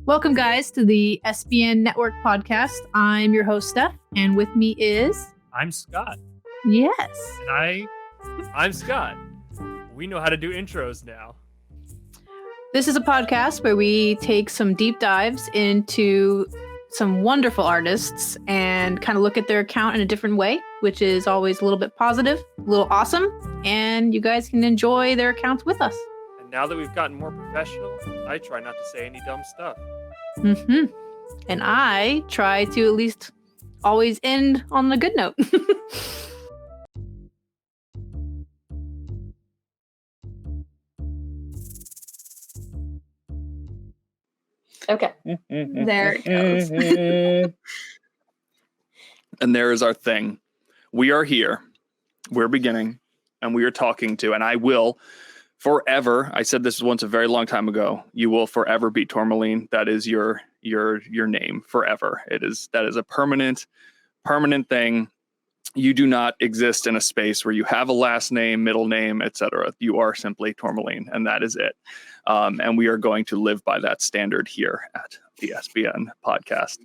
Welcome, guys, to the SBN Network podcast. I'm your host, Steph, and with me is... I'm Scott. Yes. And I'm Scott. We know how to do intros now. This is a podcast where we take some deep dives into some wonderful artists and kind of look at their account in a different way, which is always a little bit positive, a little awesome, and you guys can enjoy their accounts with us. And now that we've gotten more professional, I try not to say any dumb stuff. Mm-hmm. And I try to at least always end on a good note. Okay. There it goes. And there is our thing. We are here. We're beginning. And we are talking to, and I will forever, I said this once a very long time ago, you will forever be Tourmaline. That is your name forever. That is a permanent thing. You do not exist in a space where you have a last name, middle name, etc. You are simply Tourmaline, and that is it. And we are going to live by that standard here at the SBN podcast.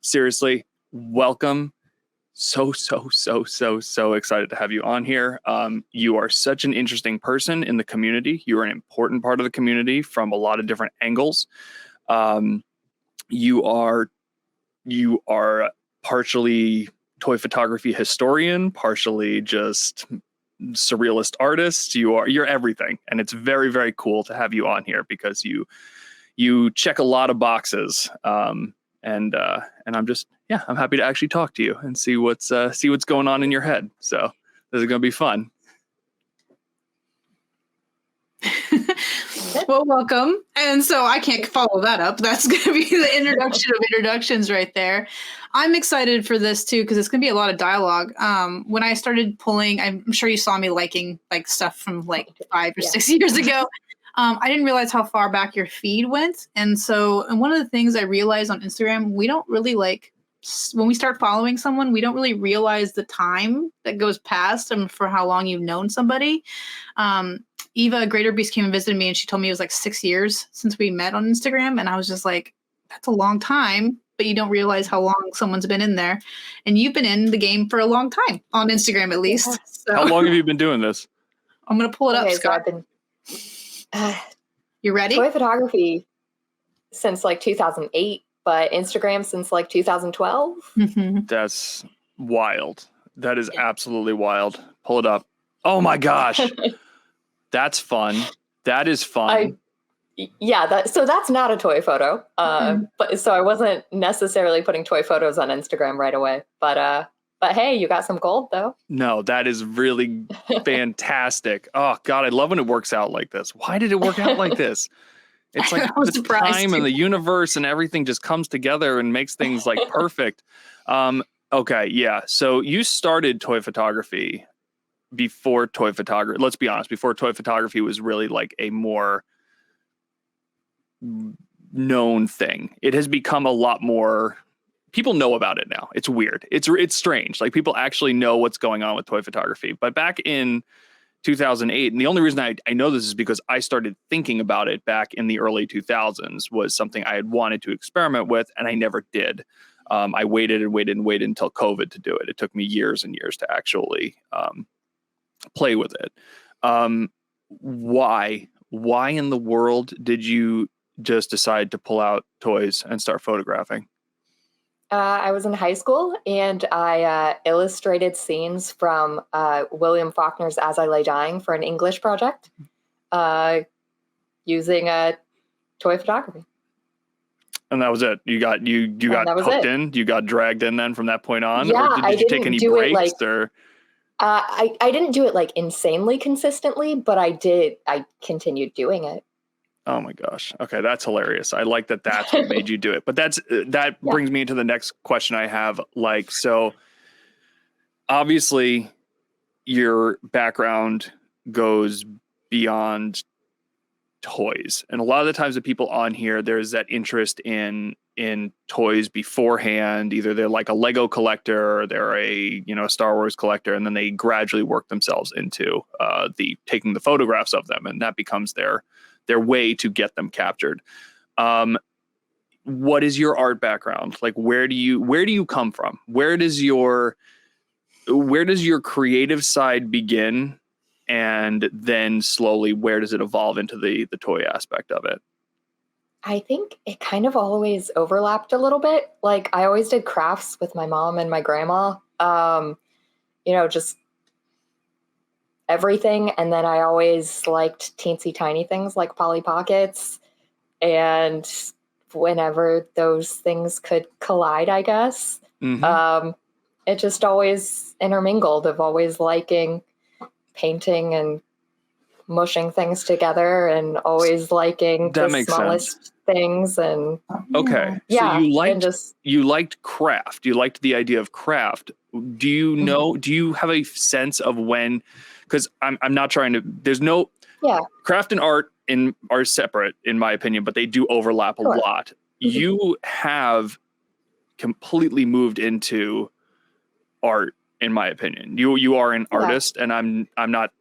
Seriously, welcome. So excited to have you on here. You are such an interesting person in the community. You are an important part of the community from a lot of different angles. You are partially toy photography historian, partially just surrealist artist. You're everything, and it's very, very cool to have you on here because you check a lot of boxes. And I'm happy to actually talk to you and see what's going on in your head. So this is going to be fun. Well, welcome. And so I can't follow that up. That's going to be the introduction of introductions right there. I'm excited for this too, because it's going to be a lot of dialogue. When I started pulling, I'm sure you saw me liking like stuff from like 5 or 6 years ago. I didn't realize how far back your feed went. And one of the things I realized on Instagram, we don't really when we start following someone, we don't really realize the time that goes past and for how long you've known somebody. Eva Greater Beast came and visited me and she told me it was like 6 years since we met on Instagram. And I was just like, that's a long time, but you don't realize how long someone's been in there. And you've been in the game for a long time on Instagram, at least. Yeah. So, how long have you been doing this? I'm going to pull it up, Scott. You ready? Toy photography since like 2008, but Instagram since like 2012. Mm-hmm. That's wild. That is absolutely wild. Pull it up. Oh my gosh. That's fun. That is fun. So that's not a toy photo. But so I wasn't necessarily putting toy photos on Instagram right away. But hey, you got some gold though. No, that is really fantastic. Oh God, I love when it works out like this. Why did it work out like this? It's like the time and the universe and everything just comes together and makes things like perfect. Okay, yeah. So you started toy photography before toy photography. Let's be honest, before toy photography was really like a more known thing. It has become a lot more. People know about it now. It's weird. It's strange. Like people actually know what's going on with toy photography. But back in 2008, and the only reason I know this is because I started thinking about it back in the early 2000s, was something I had wanted to experiment with, and I never did. I waited until COVID to do it. It took me years and years to actually play with it. Why in the world did you just decide to pull out toys and start photographing? I was in high school and I illustrated scenes from William Faulkner's As I Lay Dying for an English project using toy photography. And that was it. You got hooked in. You got dragged in then from that point on. Yeah, or did you take any breaks? I didn't do it like insanely consistently, but I continued doing it. Oh my gosh. Okay, that's hilarious. I like that. That's what made you do it. But that brings me into the next question I have. Like, so obviously your background goes beyond toys, and a lot of the times the people on here, there's that interest in toys beforehand. Either they're like a Lego collector or they're a Star Wars collector, and then they gradually work themselves into taking the photographs of them, and that becomes their way to get them captured. what is your art background? Like, where do you come from? Where does your creative side begin? And then slowly, where does it evolve into the toy aspect of it? I think it kind of always overlapped a little bit. Like I always did crafts with my mom and my grandma, just everything. And then I always liked teensy tiny things like Polly Pockets. And whenever those things could collide, I guess, it just always intermingled of always liking painting and mushing things together and always liking That the makes smallest sense. things. And Okay. yeah, So you liked craft. You liked the idea of craft. Do you know, do you have a sense of when, because I'm not trying to, there's no, craft and art are separate in my opinion, but they do overlap a lot. You have completely moved into art, in my opinion. You are an artist, and I'm not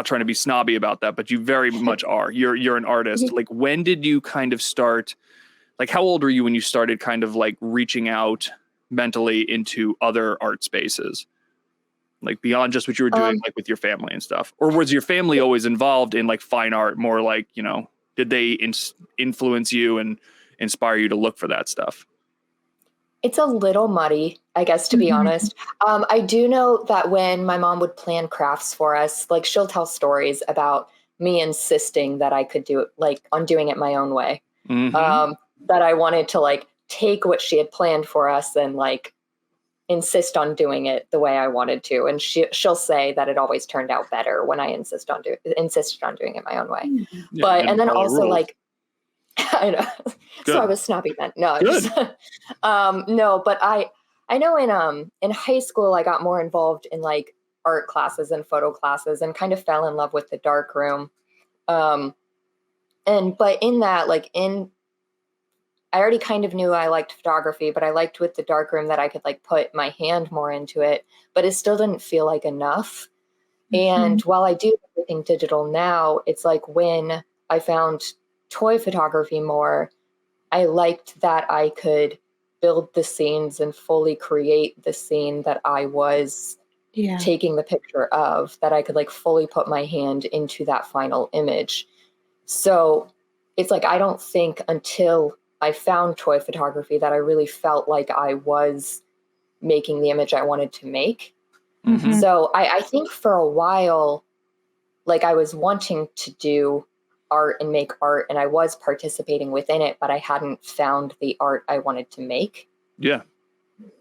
trying to be snobby about that, but you very much are. You're an artist. Like, when did you kind of start, like, how old were you when you started kind of like reaching out mentally into other art spaces? Like beyond just what you were doing, like with your family and stuff? Or was your family always involved in like fine art, more like, did they influence you and inspire you to look for that stuff? It's a little muddy, I guess, to be honest. I do know that when my mom would plan crafts for us, like she'll tell stories about me insisting that I could do it, like on doing it my own way. That I wanted to like take what she had planned for us and like insist on doing it the way I wanted to. And she'll say that it always turned out better when I insisted on doing it my own way. Yeah, and then also rules. like, I know. Good. So I was snobby then. No, Good. no, but I know in high school I got more involved in like art classes and photo classes and kind of fell in love with the dark room. But in that, I already kind of knew I liked photography, but I liked with the darkroom that I could like put my hand more into it, but it still didn't feel like enough. And while I do everything digital now, it's like when I found toy photography more, I liked that I could build the scenes and fully create the scene that I was taking the picture of, that I could like fully put my hand into that final image. So it's like, I don't think until I found toy photography that I really felt like I was making the image I wanted to make. So I think for a while, like I was wanting to do art and make art, and I was participating within it, but I hadn't found the art I wanted to make. Yeah.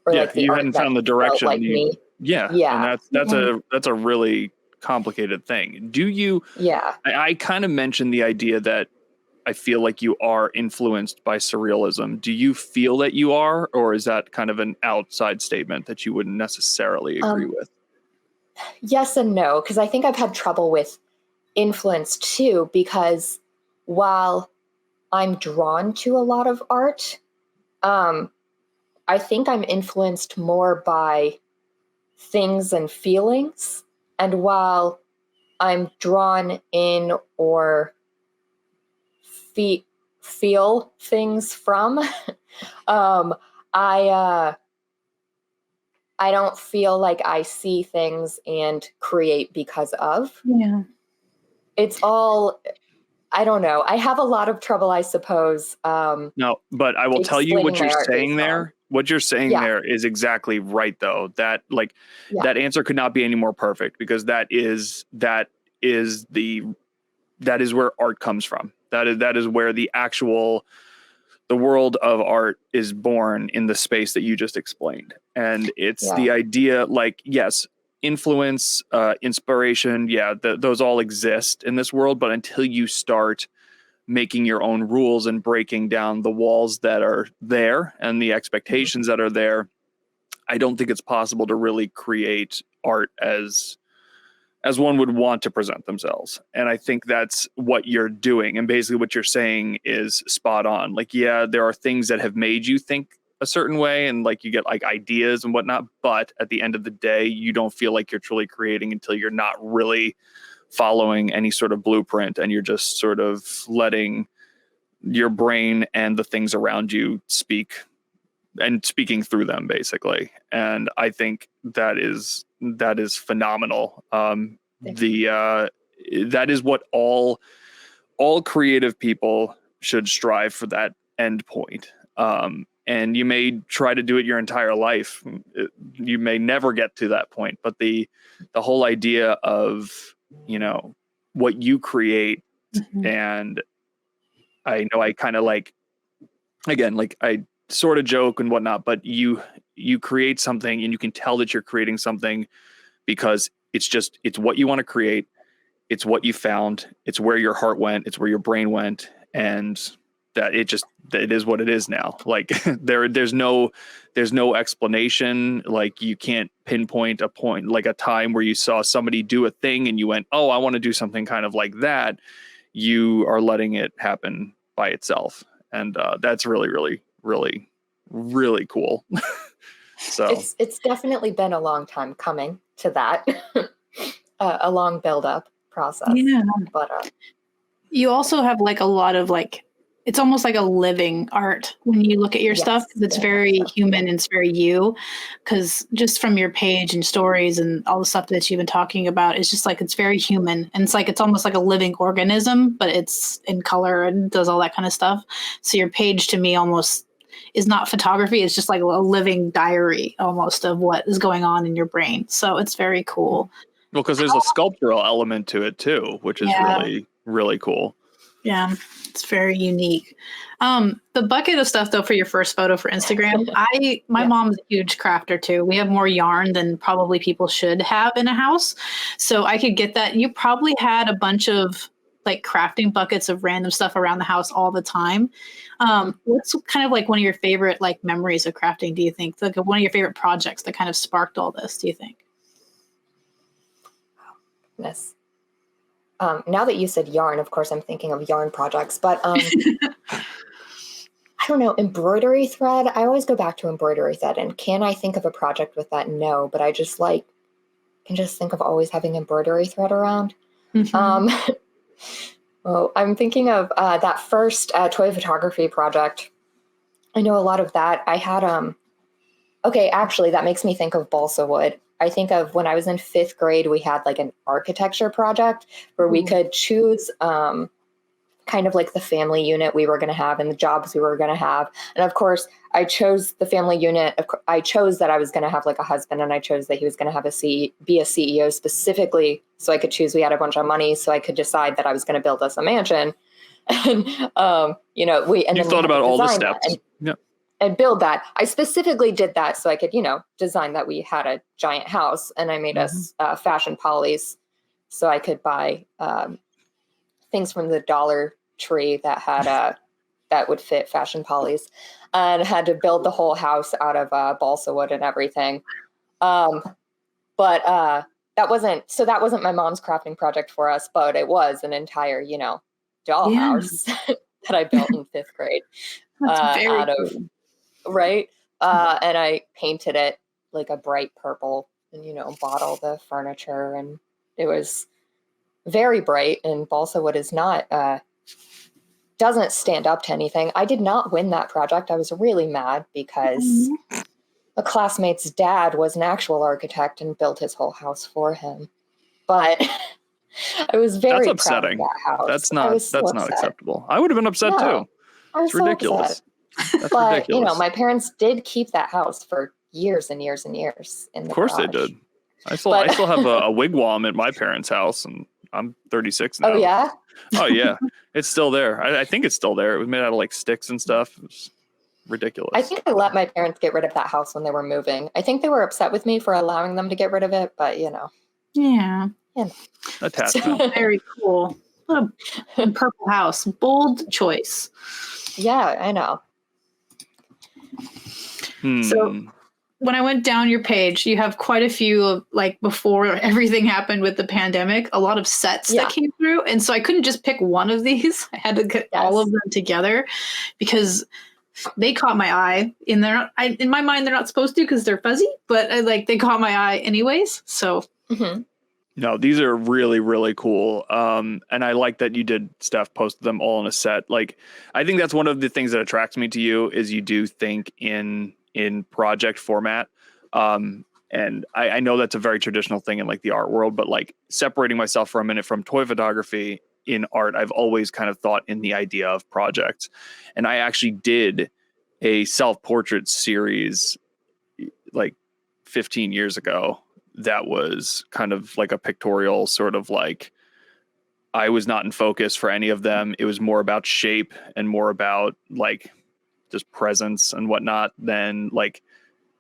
Or like the you art hadn't that found the direction. felt like me. Yeah. Yeah. And that's a really complicated thing. Do you? Yeah. I kind of mentioned the idea that I feel like you are influenced by surrealism. Do you feel that you are, or is that kind of an outside statement that you wouldn't necessarily agree with? Yes and no, because I think I've had trouble with influence too, because while I'm drawn to a lot of art, I think I'm influenced more by things and feelings. And while I'm drawn in or feel things from, I don't feel like I see things and create because of. Yeah. It's all, I don't know. I have a lot of trouble, I suppose. No, but I will tell you what you're saying there. What you're saying there is exactly right, though. That that answer could not be any more perfect, because that is where art comes from. That is where the world of art is born, in the space that you just explained. And it's the idea, like, yes, influence, inspiration. Yeah. Those all exist in this world, but until you start making your own rules and breaking down the walls that are there and the expectations that are there, I don't think it's possible to really create art as one would want to present themselves. And I think that's what you're doing. And basically what you're saying is spot on. Like, yeah, there are things that have made you think a certain way, and like you get like ideas and whatnot, but at the end of the day, you don't feel like you're truly creating until you're not really following any sort of blueprint, and you're just sort of letting your brain and the things around you speaking through them, basically. And I think that is phenomenal. That is what all creative people should strive for, that end point. And you may try to do it your entire life. You may never get to that point, but the whole idea of, what you create, and I know I kind of I sort of joke and whatnot, but you create something and you can tell that you're creating something because it's what you want to create. It's what you found. It's where your heart went. It's where your brain went. And that it is what it is now. Like there's no explanation. Like you can't pinpoint a point, like a time where you saw somebody do a thing and you went, oh, I want to do something kind of like that. You are letting it happen by itself. And that's really, really, really, really cool. So it's definitely been a long time coming to that, a long build-up process. Yeah. But you also have like a lot of it's almost like a living art when you look at your stuff, because it's very human and it's very you, because just from your page and stories and all the stuff that you've been talking about, it's just it's very human. And it's almost like a living organism, but it's in color and does all that kind of stuff. So your page to me almost is not photography. It's just like a living diary almost of what is going on in your brain. So it's very cool. Well, because there's a sculptural element to it too, which is really, really cool. Yeah, it's very unique. The bucket of stuff though for your first photo for Instagram, my mom's a huge crafter too. We have more yarn than probably people should have in a house. So I could get that. You probably had a bunch of crafting buckets of random stuff around the house all the time. What's kind of one of your favorite memories of crafting, do you think? One of your favorite projects that kind of sparked all this, do you think? Yes. Now that you said yarn, of course, I'm thinking of yarn projects, but I don't know, embroidery thread. I always go back to embroidery thread, and can I think of a project with that? No, but I just can just think of always having embroidery thread around. Mm-hmm. Well, I'm thinking of that first toy photography project. I know a lot of that. I had okay, actually, that makes me think of balsa wood. I think of when I was in 5th grade, we had an architecture project where we could choose kind of the family unit we were going to have and the jobs we were going to have. And of course, I chose the family unit. I chose that I was going to have a husband, and I chose that he was going to have be a CEO specifically so I could choose. We had a bunch of money, so I could decide that I was going to build us a mansion. And, you thought about all the steps. And build that. I specifically did that so I could, design that we had a giant house, and I made us fashion polys so I could buy things from the Dollar Tree that had that would fit fashion polys, and had to build the whole house out of balsa wood and everything. But that wasn't my mom's crafting project for us, but it was an entire, dollhouse that I built in 5th grade. That's very cool. Right. And I painted it a bright purple and, bought all the furniture, and it was very bright, and balsa wood is not, doesn't stand up to anything. I did not win that project. I was really mad because a classmate's dad was an actual architect and built his whole house for him. But I was very That's upsetting. proud of that house. That's not acceptable. I would have been upset too. It's ridiculous. Upset. That's but ridiculous. my parents did keep that house for years and years and years. Of course they did. I still have a wigwam at my parents' house, and I'm 36 now. Oh yeah. Oh yeah, it's still there. I think it's still there. It was made out of sticks and stuff. It was ridiculous. I think I let my parents get rid of that house when they were moving. I think they were upset with me for allowing them to get rid of it, but Yeah. Attachment. Very cool. What a purple house. Bold choice. Yeah, I know. So when I went down your page, you have quite a few of before everything happened with the pandemic, a lot of sets that came through. And so I couldn't just pick one of these. I had to get all of them together because they caught my eye. In my mind, they're not supposed to because they're fuzzy, but they caught my eye anyways. So No, these are really, really cool. And I like that you did Steph posted them all in a set. Like, I think that's one of the things that attracts me to you is you do think in project format. And I know that's a very traditional thing in like the art world, but like separating myself for a minute from toy photography in art, I've always kind of thought in the idea of projects. And I actually did a self-portrait series like 15 years ago that was kind of like a pictorial sort of like, I was not in focus for any of them. It was more about shape and more about like just presence and whatnot than like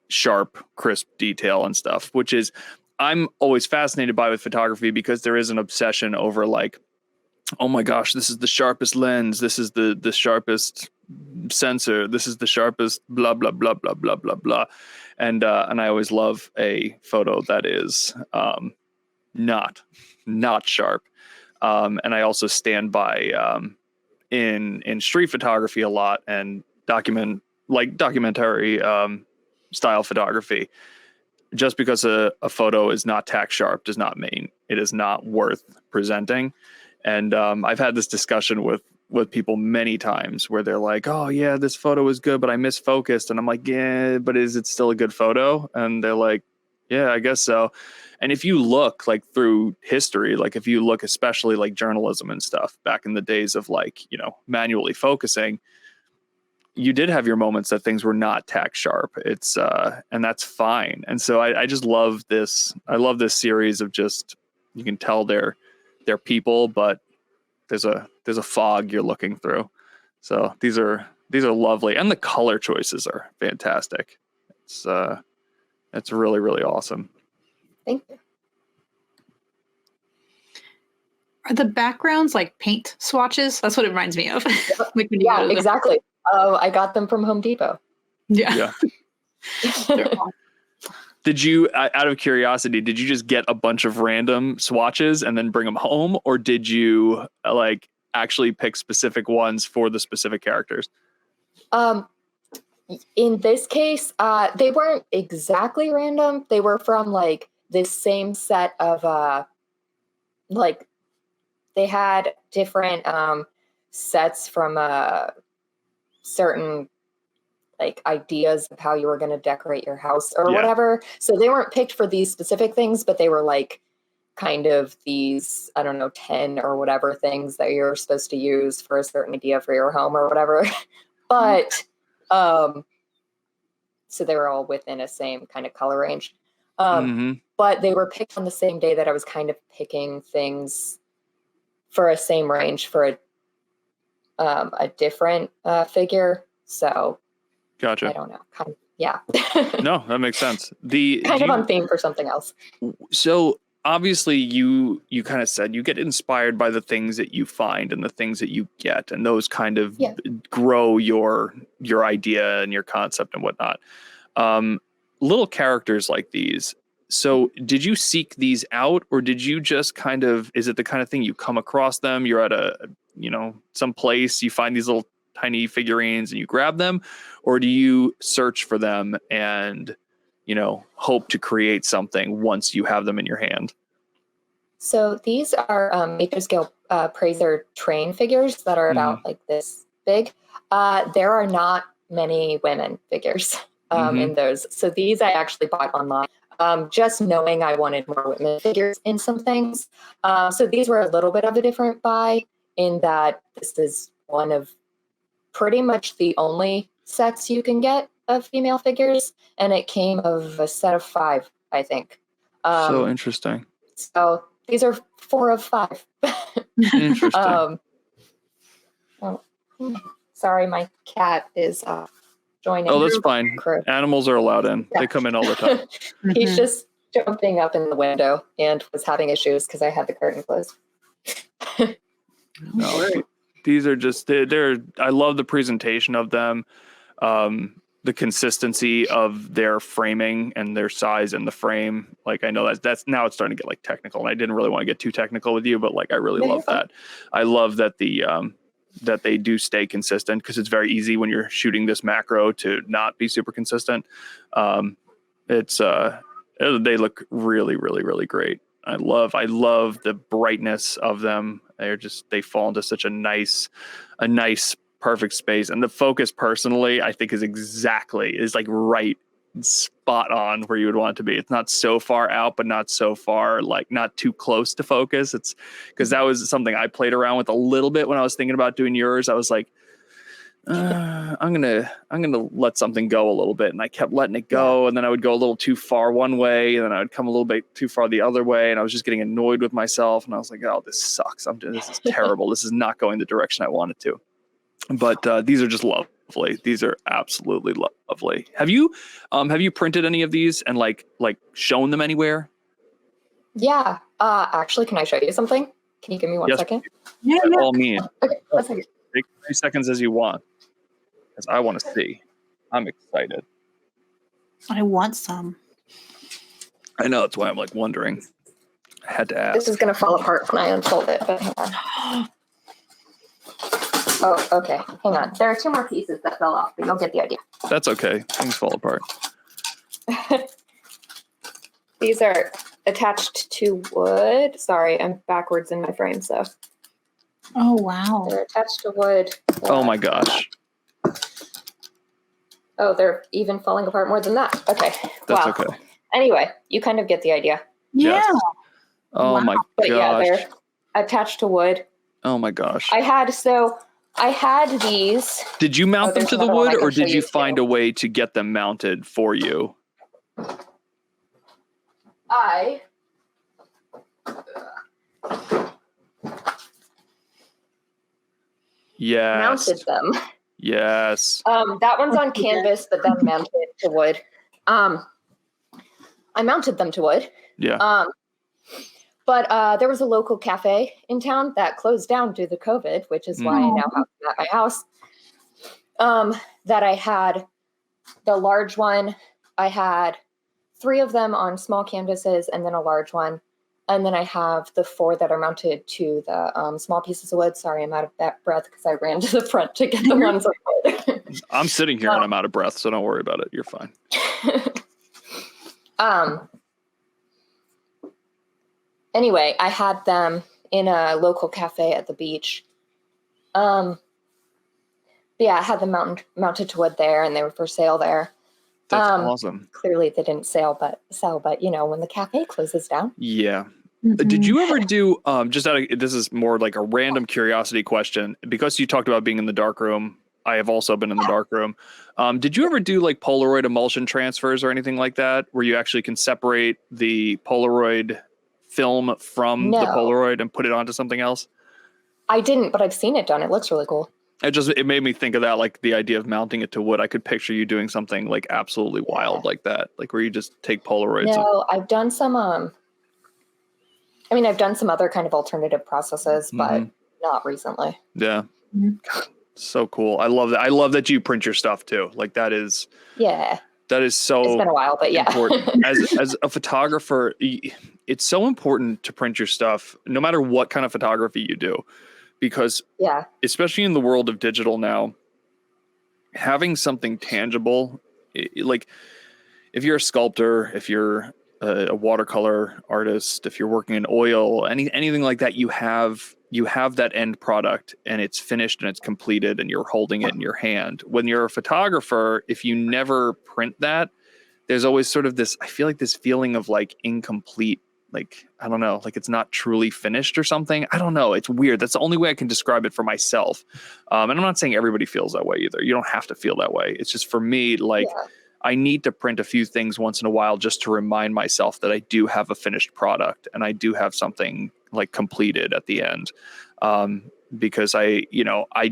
sharp, crisp detail and stuff, which is I'm always fascinated by with photography because there is an obsession over like, oh my gosh, this is the sharpest lens. This is the sharpest sensor. This is the sharpest blah, blah, blah, blah, blah, blah, blah. And I always love a photo that is not sharp. And I also stand by in street photography a lot and documentary style photography. Just because a photo is not tack sharp does not mean it is not worth presenting. And I've had this discussion with people many times where they're like, oh yeah, this photo is good, but I misfocused. And I'm like, yeah, but is it still a good photo? And they're like, yeah, I guess so. And if you look like through history, like if you look, especially like journalism and stuff back in the days of like, you know, manually focusing, you did have your moments that things were not tack sharp. It's and that's fine. And so I just love this. I love this series of just, you can tell they're people, but there's a fog you're looking through. So these are lovely, and the color choices are fantastic. It's really, really awesome. Thank you. Are the backgrounds like paint swatches? That's what it reminds me of. Like when you Yeah, go to the- exactly. I got them from Home Depot. Yeah. They're awesome. Did you, out of curiosity, did you just get a bunch of random swatches and then bring them home, or did you like actually pick specific ones for the specific characters? In this case, they weren't exactly random. They were from like this same set of like they had different sets from certain like ideas of how you were going to decorate your house or whatever. So they weren't picked for these specific things, but they were like kind of these, I don't know, 10 or whatever things that you're supposed to use for a certain idea for your home or whatever. But so they were all within a same kind of color range. But they were picked on the same day that I was kind of picking things for a same range for a different figure. So Gotcha. I don't know. Kind of, yeah. No, that makes sense. Kind of on theme for something else. So obviously you kind of said you get inspired by the things that you find and the things that you get, and those kind of grow your idea and your concept and whatnot. Little characters like these. So did you seek these out, or did you just kind of, is it the kind of thing you come across them? You're at some place, you find these little tiny figurines and you grab them, or do you search for them and, hope to create something once you have them in your hand? So these are major scale Praiser train figures that are about like this big. There are not many women figures in those. So these I actually bought online. Just knowing I wanted more women figures in some things. So these were a little bit of a different buy in that this is one of pretty much the only sets you can get of female figures. And it came of a set of 5, I think. So interesting. So these are 4 of 5. Interesting. Sorry, my cat is joining. Oh, that's fine. Crew. Animals are allowed in. Yeah. They come in all the time. He's just jumping up in the window and was having issues because I had the curtain closed. No, these are just, they're, I love the presentation of them. The consistency of their framing and their size in the frame. Like, I know that's now it's starting to get like technical, and I didn't really want to get too technical with you, but like, I really love that. I love that that they do stay consistent, because it's very easy when you're shooting this macro to not be super consistent. They look really, really, really great. I love the brightness of them. They fall into such a nice perfect space. And the focus personally, I think is like right spot on where you would want it to be. It's not so far out, but not so far, like not too close to focus. It's because that was something I played around with a little bit when I was thinking about doing yours. I was like, I'm gonna let something go a little bit, and I kept letting it go, and then I would go a little too far one way, and then I would come a little bit too far the other way, and I was just getting annoyed with myself, and I was like, oh, this sucks. This is terrible. This is not going the direction I wanted to. But these are just lovely. These are absolutely lovely. Have you printed any of these and like shown them anywhere? Yeah. Actually, can I show you something? Can you give me 1 second? Yeah. By all means. Okay. 1 second. Take 3 seconds as you want, because I want to see. I'm excited. I want some. I know, that's why I'm like wondering. I had to ask. This is going to fall apart when I unfold it, but hang on. Oh, okay. Hang on. There are 2 more pieces that fell off, but you'll get the idea. That's okay. Things fall apart. These are attached to wood. Sorry, I'm backwards in my frame, so. Oh, wow. They're attached to wood. Oh my gosh. Oh, they're even falling apart more than that. Okay. That's wow. okay. Anyway, you kind of get the idea. Yeah. Yes. Oh Wow. my gosh. But yeah, they're attached to wood. Oh my gosh. I had these. Did you mount them there's to the another one I wood, can or show did you you find too. a way to get them mounted for you? I Yes. mounted them. Yes. That one's on canvas, but then mounted to wood. I mounted them to wood. Yeah. But there was a local cafe in town that closed down due to COVID, which is why I now have them at my house. That I had the large one. I had 3 of them on small canvases and then a large one. And then I have the 4 that are mounted to the small pieces of wood. Sorry, I'm out of breath because I ran to the front to get the ones on wood. I'm sitting here and I'm out of breath, so don't worry about it. You're fine. Anyway, I had them in a local cafe at the beach. Yeah, I had them mounted to wood there, and they were for sale there. That's awesome. Clearly, they didn't sell, but you know, when the cafe closes down. Yeah. Mhm. Did you ever do this is more like a random curiosity question, because you talked about being in the dark room. I have also been in the dark room. Did you ever do like Polaroid emulsion transfers or anything like that, where you actually can separate the Polaroid film from the Polaroid and put it onto something else? I didn't, but I've seen it done. It looks really cool. It made me think of that, like the idea of mounting it to wood. I could picture you doing something like absolutely wild like that, like where you just take Polaroids. No, I've done some. I've done some other kind of alternative processes, but not recently. Yeah. Mhm. God, so cool. I love that. I love that you print your stuff too. Like that is so It's been a while, but yeah. important. As a photographer, it's so important to print your stuff, no matter what kind of photography you do, because especially in the world of digital now, having something tangible, like if you're a sculptor, if you're a watercolor artist, if you're working in oil, anything like that, you have that end product and it's finished and it's completed and you're holding it in your hand. When you're a photographer, if you never print that, there's always sort of this, I feel like this feeling of like incomplete, like, I don't know, like it's not truly finished or something. I don't know. It's weird. That's the only way I can describe it for myself. And I'm not saying everybody feels that way either. You don't have to feel that way. It's just for me, like, I need to print a few things once in a while just to remind myself that I do have a finished product and I do have something like completed at the end. Because I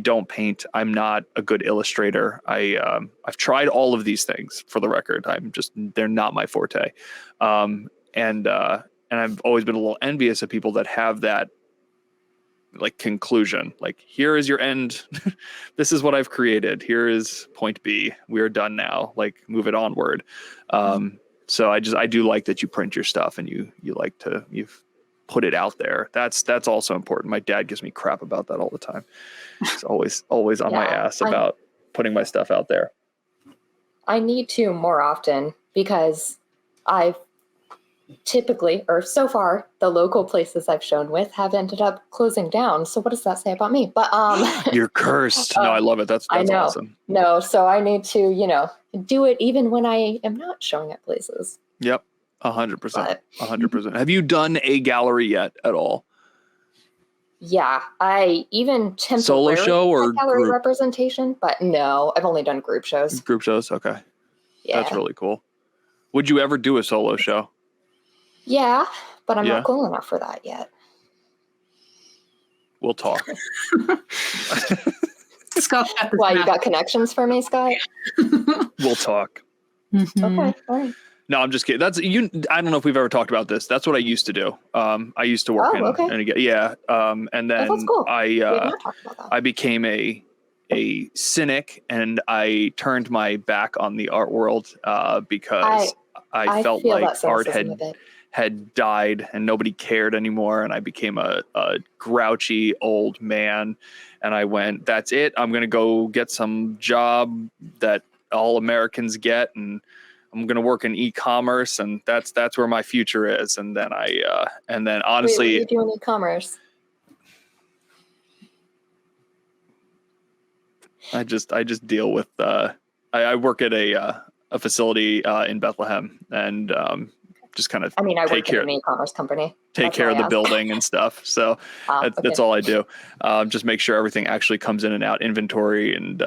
don't paint. I'm not a good illustrator. I've tried all of these things, for the record. They're not my forte. And I've always been a little envious of people that have that like conclusion, like, here is your end. This is what I've created. Here is point B. We are done now. Like, move it onward. So I do like that you print your stuff and you've put it out there. That's also important. My dad gives me crap about that all the time. He's always on my ass about putting my stuff out there. I need to more often because I've typically, or so far, the local places I've shown with have ended up closing down. So what does that say about me? But You're cursed. No, I love it. That's I know. awesome. No, so I need to, do it even when I am not showing at places. Yep. 100%. But 100%. Have you done a gallery yet at all? yeah, I even Solo show or gallery group? representation, but no, I've only done group shows. Group shows? Okay. Yeah. That's really cool. Would you ever do a solo show? Yeah, but I'm Yeah. not cool enough for that yet. We'll talk. Scott, Why, you got connections for me, Scott? We'll talk. Mm-hmm. Okay, all right. No, I'm just kidding. That's you. I don't know if we've ever talked about this. That's what I used to do. I used to work yeah. And then that's cool. I We have not talked about that. I became a cynic, and I turned my back on the art world because I felt feel like that art cynicism a bit. had died and nobody cared anymore, and I became a grouchy old man, and I went, that's it, I'm gonna go get some job that all Americans get, and I'm gonna work in e-commerce, and that's where my future is. And then honestly, Wait, what are you doing e-commerce? I just deal with I work at a facility in Bethlehem, and just kind of I work in an e-commerce company. Take care of the building and stuff. So that's all I do. Just make sure everything actually comes in and out, inventory and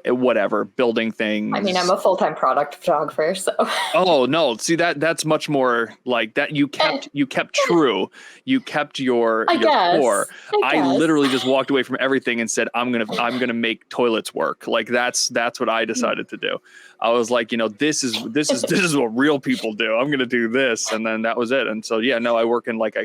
whatever, building things. I'm a full-time product photographer, so. Oh no, see that's much more like that. You kept true. You kept your core. I literally just walked away from everything and said, I'm gonna make toilets work. Like that's what I decided to do. I was like, this is what real people do. I'm gonna do this, and then that was it. And so I work in like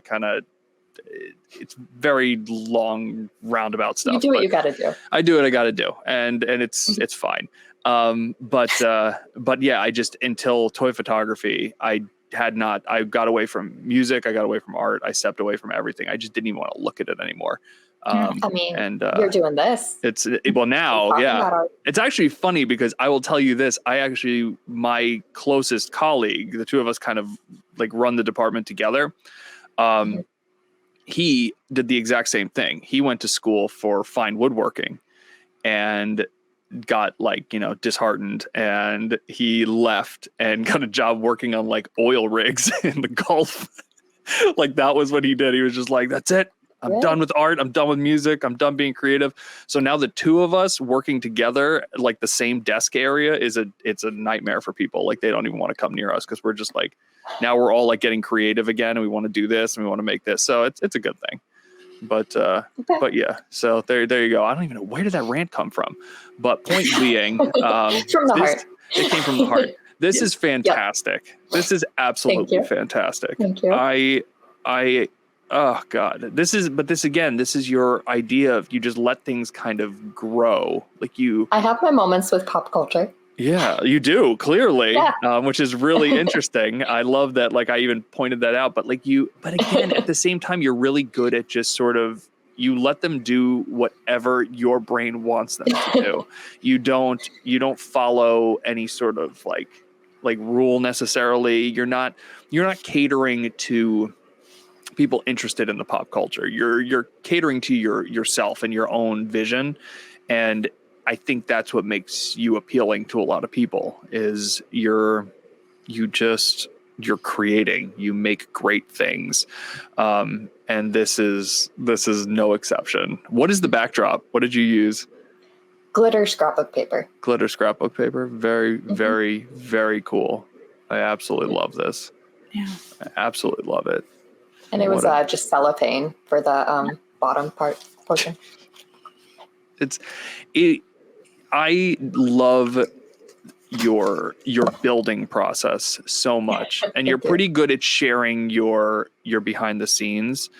it's very long roundabout stuff. You do what you got to do. I do what I got to do, and it's fine. But yeah, I just, until toy photography, I got away from music. I got away from art. I stepped away from everything. I just didn't even want to look at it anymore. You're doing this. Now, yeah. It's actually funny because I will tell you this. My closest colleague, the two of us kind of like run the department together. He did the exact same thing. He went to school for fine woodworking and got disheartened, and he left and got a job working on like oil rigs in the Gulf. Like that was what he did. He was just like, that's it. I'm done with art. I'm done with music. I'm done being creative. So now the two of us working together, like the same desk area, it's a nightmare for people. Like they don't even want to come near us because we're just like, now we're all like getting creative again, and we want to do this and we want to make this. So it's a good thing. But yeah. So there you go. I don't even know, where did that rant come from? But point being, from the heart. It came from the heart. This is fantastic. Yep. This is absolutely fantastic. Thank you. Oh God, this is your idea of, you just let things kind of grow. I have my moments with pop culture. Yeah, you do, clearly, which is really interesting. I love that. Like I even pointed that out, but again, at the same time, you're really good at just sort of, you let them do whatever your brain wants them to do. You don't follow any sort of like rule necessarily. You're not catering to people interested in the pop culture. You're catering to yourself and your own vision. And I think that's what makes you appealing to a lot of people, is you're creating, you make great things. And this is no exception. What is the backdrop? What did you use? Glitter scrapbook paper. Glitter scrapbook paper. Very, very, very cool. I absolutely love this. Yeah. I absolutely love it. And it was just cellophane for the bottom portion. I love your building process so much, and you're pretty good at sharing your behind the scenes,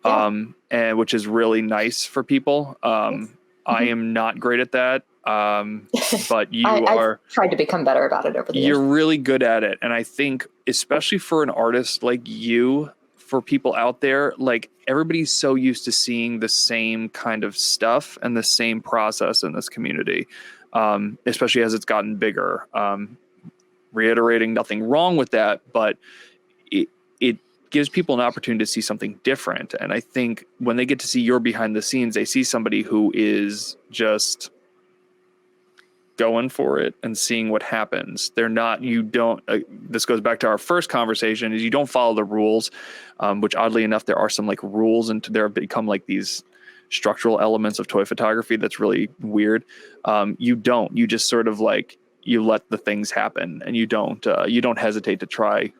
and which is really nice for people. I am not great at that, but I've tried to become better about it over the years. You're really good at it, and I think especially for an artist like you, for people out there, like everybody's so used to seeing the same kind of stuff and the same process in this community, especially as it's gotten bigger. reiterating, nothing wrong with that, but it gives people an opportunity to see something different. And I think when they get to see your behind the scenes, they see somebody who is just going for it and seeing what happens. They're not, you don't, this goes back to our first conversation, is you don't follow the rules, which oddly enough, there are some like rules, and there have become like these structural elements of toy photography that's really weird. You just sort of like, you let the things happen, and you don't hesitate to try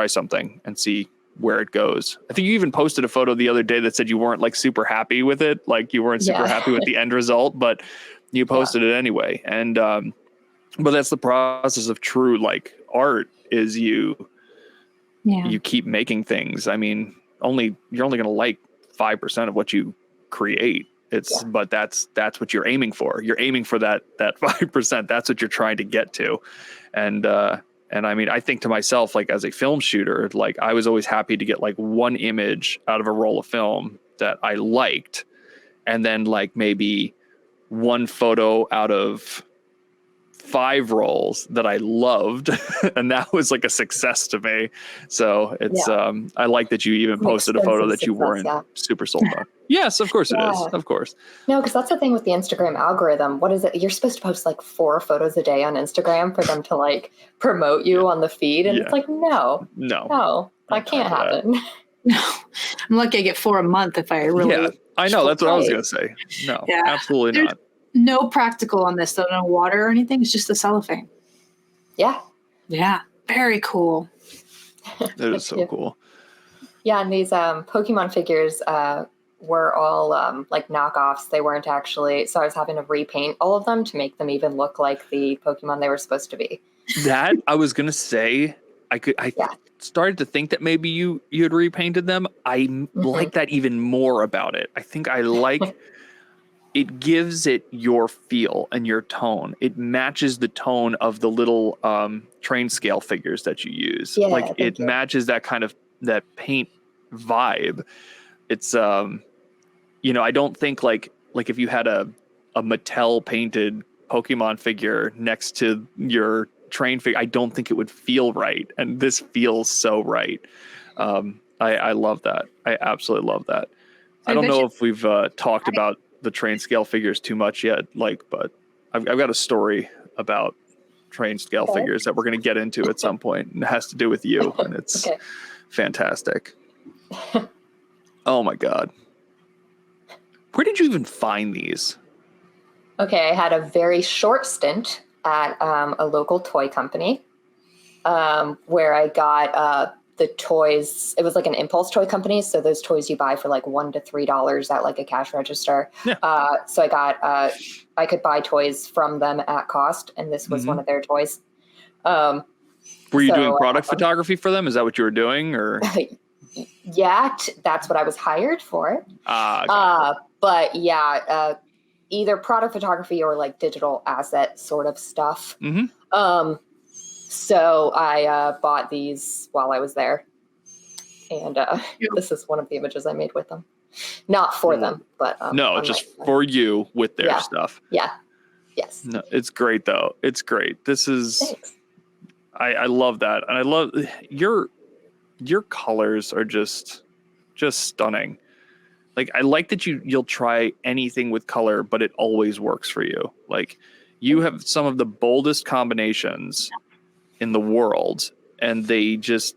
something and see where it goes. I think you even posted a photo the other day that said you weren't like super happy with it. Like you weren't super happy with the end result, but you posted it anyway. And, but that's the process of true like art, is you keep making things. I mean, you're only going to like 5% of what you create. But that's what you're aiming for. You're aiming for that 5%. That's what you're trying to get to. And I mean, I think to myself, like as a film shooter, like I was always happy to get like one image out of a roll of film that I liked, and then like maybe one photo out of 5 rolls that I loved. And that was like a success to me. So it's, I like that you even posted a photo that you weren't super sold on. Yes, of course it is. Of course. No, because that's the thing with the Instagram algorithm. What is it? You're supposed to post like 4 photos a day on Instagram for them to like promote you on the feed. And it's like, no, that can't happen. No, I'm lucky I get 4 a month if I really. Yeah, I know. That's what I was going to say. No, absolutely not. No practical on this, though. No water or anything. It's just the cellophane. Yeah. Yeah. Very cool. That is so cool. Yeah. And these Pokemon figures were all like knockoffs. They weren't actually. So I was having to repaint all of them to make them even look like the Pokemon they were supposed to be. That I was going to say, I started to think that maybe you had repainted them. I like that even more about it. I think I like it gives it your feel and your tone. It matches the tone of the little train scale figures that you use. Yeah, like it matches that kind of that paint vibe. It's I don't think like if you had a Mattel painted Pokemon figure next to your train figure, I don't think it would feel right. And this feels so right. I love that. I absolutely love that. I don't know if we've talked about the train scale figures too much yet, but I've got a story about train scale figures that we're going to get into at some point, and it has to do with you, and it's fantastic. Oh my God. Where did you even find these? Okay, I had a very short stint at a local toy company where I got the toys. It was like an impulse toy company, so those toys you buy for like $1 to $3 at like a cash register. So I got I could buy toys from them at cost, and this was one of their toys. Were you doing product photography for them? Is that what you were doing, or? That's what I was hired for. But either product photography or like digital asset sort of stuff. So I bought these while I was there. And this is one of the images I made with them. Not for them, but... no, just for you with their stuff. Yeah. Yes. No, it's great, though. It's great. This is... Thanks. I love that. And I love... Your colors are just stunning. Like, I like that you'll try anything with color, but it always works for you. Like, you have some of the boldest combinations in the world, and it's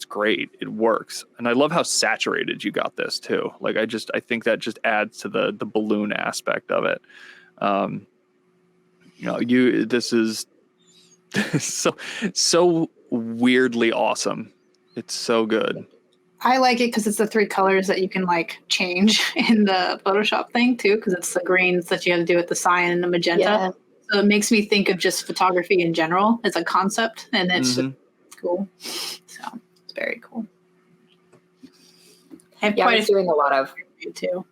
great. It works. And I love how saturated you got this too. Like, I think that just adds to the balloon aspect of it. This is so weirdly awesome. It's so good. I like it because it's the 3 colors that you can like change in the Photoshop thing too, because it's the greens that you have to do with the cyan and the magenta. Yeah. So it makes me think of just photography in general as a concept, and it's just cool. So it's very cool. I was doing a lot of too.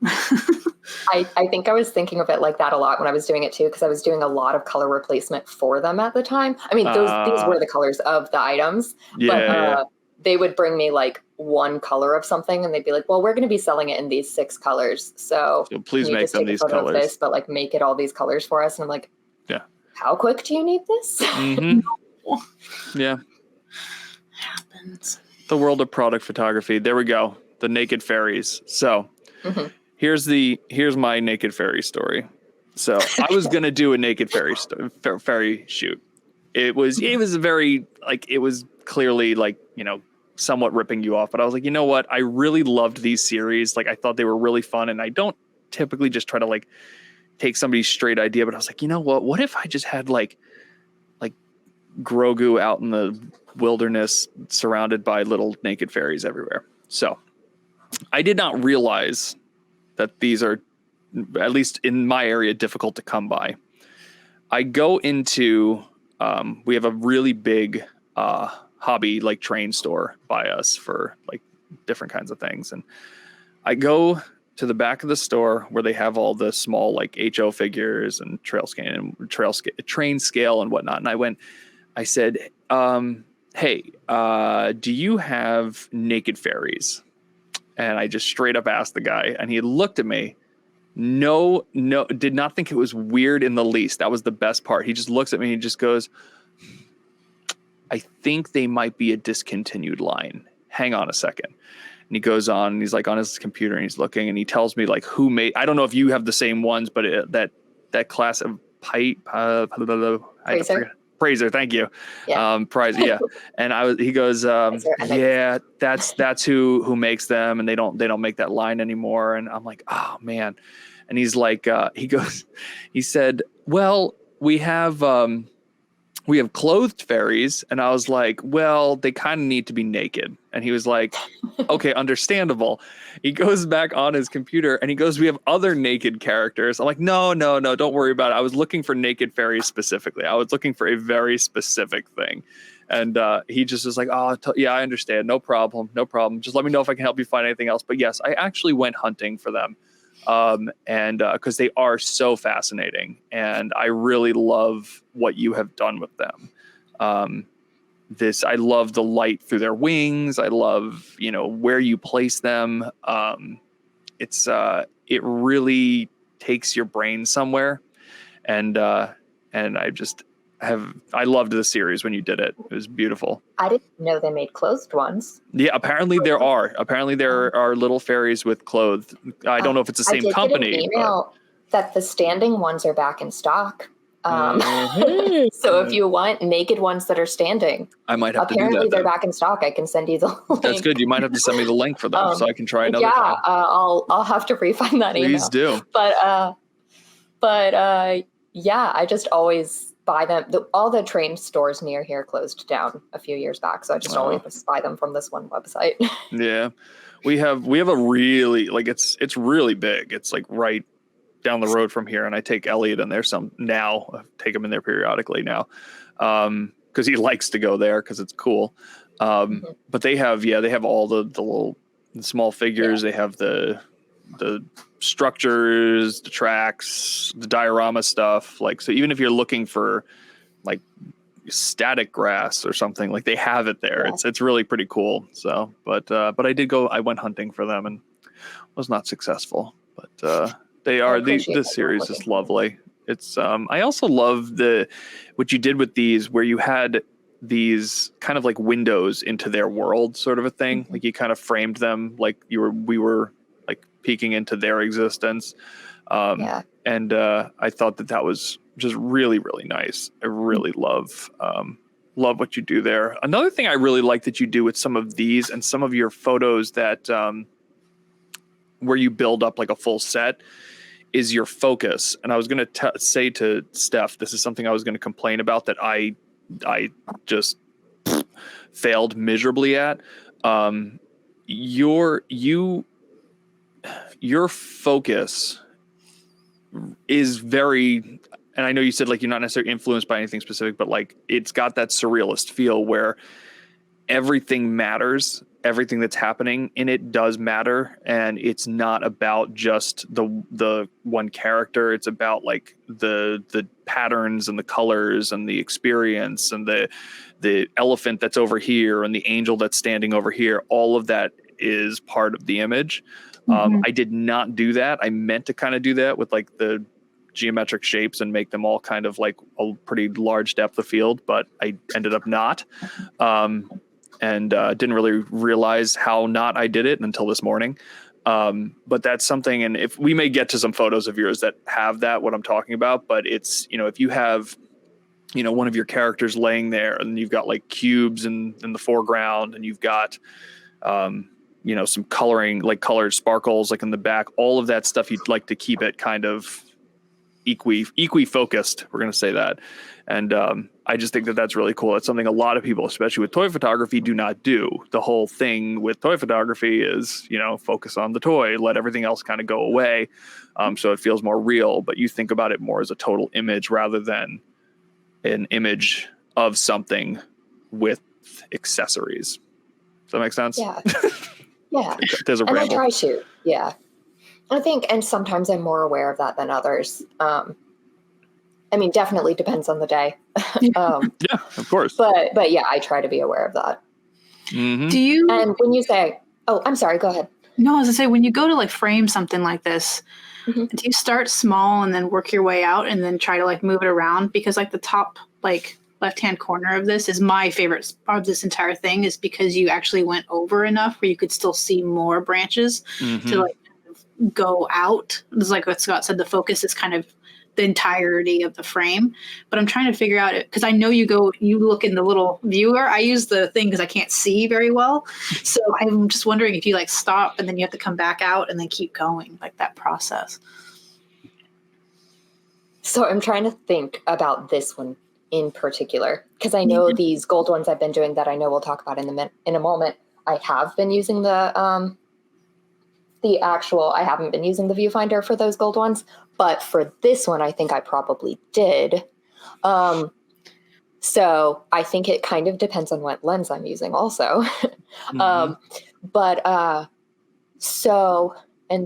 I think I was thinking of it like that a lot when I was doing it too, because I was doing a lot of color replacement for them at the time. I mean, these were the colors of the items, but they would bring me like one color of something, and they'd be like, "Well, we're going to be selling it in these 6 colors, so please make them these colors. But like make it all these colors for us." And I'm like, "Yeah, how quick do you need this?" Yeah. Happens. The world of product photography. There we go. The naked fairies. So Mhm. here's my naked fairy story. So I was gonna do a naked fairy shoot. It was very like, it was clearly like, somewhat ripping you off, but I was like, you know what? I really loved these series. Like, I thought they were really fun, and I don't typically just try to like take somebody's straight idea, but I was like, you know what if I just had like Grogu out in the wilderness surrounded by little naked fairies everywhere. So I did not realize that these are, at least in my area, difficult to come by. I go into, we have a really big hobby like train store by us for like different kinds of things. And I go to the back of the store where they have all the small like HO figures and train scale and whatnot. And I said, hey, do you have naked fairies? And I just straight up asked the guy, and he looked at me. No, did not think it was weird in the least. That was the best part. He just looks at me and he just goes, I think they might be a discontinued line. Hang on a second. And he goes on, and he's like on his computer, and he's looking, and he tells me like who made. I don't know if you have the same ones, but that class of Praiser, thank you. Yeah. Prize, yeah. And he goes, yeah, that's who makes them, and they don't make that line anymore. And I'm like, oh man. And he's like, he said, well, we have clothed fairies. And I was like, well, they kind of need to be naked. And he was like, okay, understandable. He goes back on his computer and he goes, we have other naked characters. I'm like, no, don't worry about it. I was looking for naked fairies specifically. I was looking for a very specific thing. And he just was like, oh, yeah, I understand. No problem. Just let me know if I can help you find anything else. But yes, I actually went hunting for them. And because they are so fascinating, and I really love what you have done with them. I love the light through their wings. I love, where you place them. It really takes your brain somewhere. And I loved the series when you did it. It was beautiful. I didn't know they made closed ones. Yeah, apparently there are little fairies with clothes. I don't know if it's the same company. Get an email that the standing ones are back in stock. Mhm. So if you want naked ones that are standing, I might have to do that. Apparently they're back in stock. I can send you the link. That's good. You might have to send me the link for them so I can try another time. I'll have to refund that email. Please do. But yeah, I just always buy them. All the train stores near here closed down a few years back, so I just always buy them from this one website. Yeah, we have a really it's really big. It's like right down the road from here, and I take Elliot in there I take him in there periodically now, because he likes to go there because it's cool. But they have all the little small figures. Yeah. They have the structures, the tracks, the diorama stuff. Like, so even if you're looking for like static grass or something, like they have it there. Yeah. It's really pretty cool. So, but I went hunting for them and was not successful, but this series is lovely. It's I also love what you did with these, where you had these kind of like windows into their world sort of a thing. Mm-hmm. Like you kind of framed them like we were like peeking into their existence. And I thought that was just really, really nice. I really love what you do there. Another thing I really like that you do with some of these and some of your photos that where you build up like a full set is your focus. And I was going to say to Steph, this is something I was going to complain about that I just failed miserably at. Your focus is very, and I know you said like you're not necessarily influenced by anything specific, but like it's got that surrealist feel where everything matters. Everything that's happening in it does matter, and it's not about just the one character. It's about like the patterns and the colors and the experience and the elephant that's over here and the angel that's standing over here. All of that is part of the image. I did not do that. I meant to kind of do that with like the geometric shapes and make them all kind of like a pretty large depth of field, but I ended up not. And didn't really realize how not I did it until this morning. But that's something, and if we may get to some photos of yours that have that, what I'm talking about, but it's, if you have, one of your characters laying there and you've got like cubes in the foreground and you've got, some coloring, like colored sparkles, like in the back, all of that stuff, you'd like to keep it kind of focused. We're going to say that. And, I just think that that's really cool. It's something a lot of people, especially with toy photography, do not do. The whole thing with toy photography is, focus on the toy, let everything else kind of go away. So it feels more real, but you think about it more as a total image rather than an image of something with accessories. Does that make sense? Yeah. Yeah. There's a and ramble. I try to. Yeah. I think, and sometimes I'm more aware of that than others. Definitely depends on the day. Yeah, of course. But yeah, I try to be aware of that. Mm-hmm. Do you? And when you say, oh, I'm sorry, go ahead. No, as I say, when you go to like frame something like this, Mm-hmm. do you start small and then work your way out and then try to like move it around? Because like the top like left-hand corner of this is my favorite part of this entire thing, is because you actually went over enough where you could still see more branches to like go out. It's like what Scott said, the focus is kind of the entirety of the frame, but I'm trying to figure out it because I know you look in the little viewer. I use the thing because I can't see very well. So I'm just wondering if you like stop and then you have to come back out and then keep going, like that process. So I'm trying to think about this one in particular, because I know these gold ones I've been doing that I know we'll talk about in a moment. I have been using the actual, I haven't been using the viewfinder for those gold ones, but for this one, I think I probably did. So I think it kind of depends on what lens I'm using also. And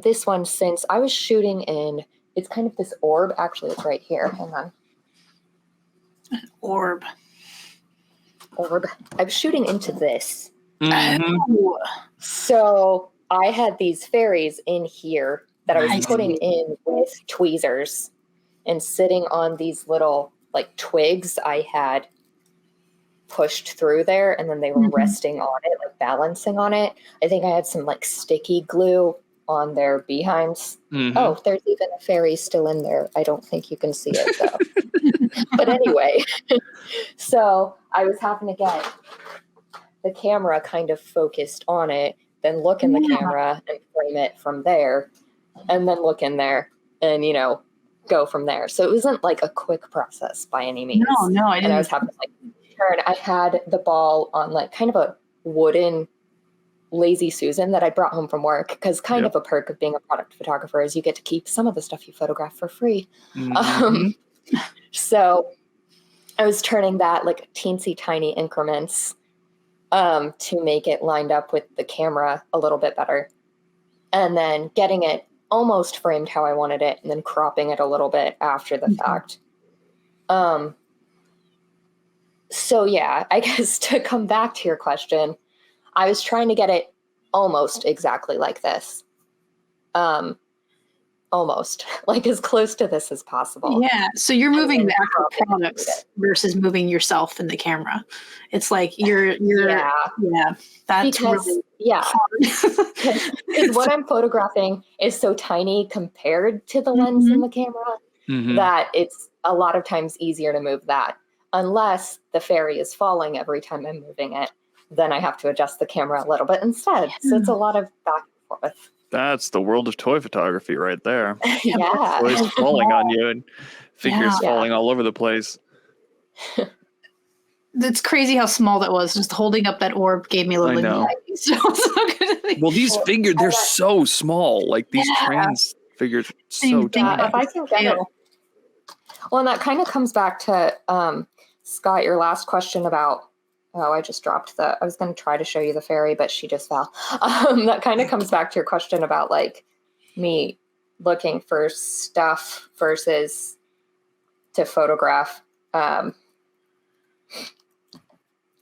this one, since I was shooting in, it's kind of this orb, actually it's right here, hang on. Orb. I was shooting into this. Oh. So I had these fairies in here that I was putting in with tweezers and sitting on these little like twigs I had pushed through there, and then they were resting on it, like balancing on it. I think I had some like sticky glue on their behinds. Oh, there's even a fairy still in there. I don't think you can see it though. But anyway, so I was having to get the camera kind of focused on it, then look in the camera and frame it from there, and then look in there and, go from there. So it wasn't like a quick process by any means. No, I didn't. And I was having to like turn. I had the ball on like kind of a wooden Lazy Susan that I brought home from work, because kind of a perk of being a product photographer is you get to keep some of the stuff you photograph for free. So I was turning that like teensy tiny increments to make it lined up with the camera a little bit better, and then getting it almost framed how I wanted it, and then cropping it a little bit after the fact. So yeah, I guess to come back to your question, I was trying to get it almost exactly like this. Almost like as close to this as possible. Yeah. So you're moving the actual products versus moving yourself in the camera. It's like you're that's because really hard. Because what I'm photographing is so tiny compared to the lens in the camera that it's a lot of times easier to move that, unless the fairy is falling every time I'm moving it. Then I have to adjust the camera a little bit instead. So it's a lot of back and forth. That's the world of toy photography right there. Yeah. Toys falling on you and figures falling all over the place. It's crazy how small that was. Just holding up that orb gave me a little anxiety. So well, these figures, they're so small. Like these trans figures, so tiny. If I can get it. Well, and that kind of comes back to Scott, your last question about, I just dropped I was going to try to show you the fairy, but she just fell. That kind of comes back to your question about like me looking for stuff versus to photograph, or,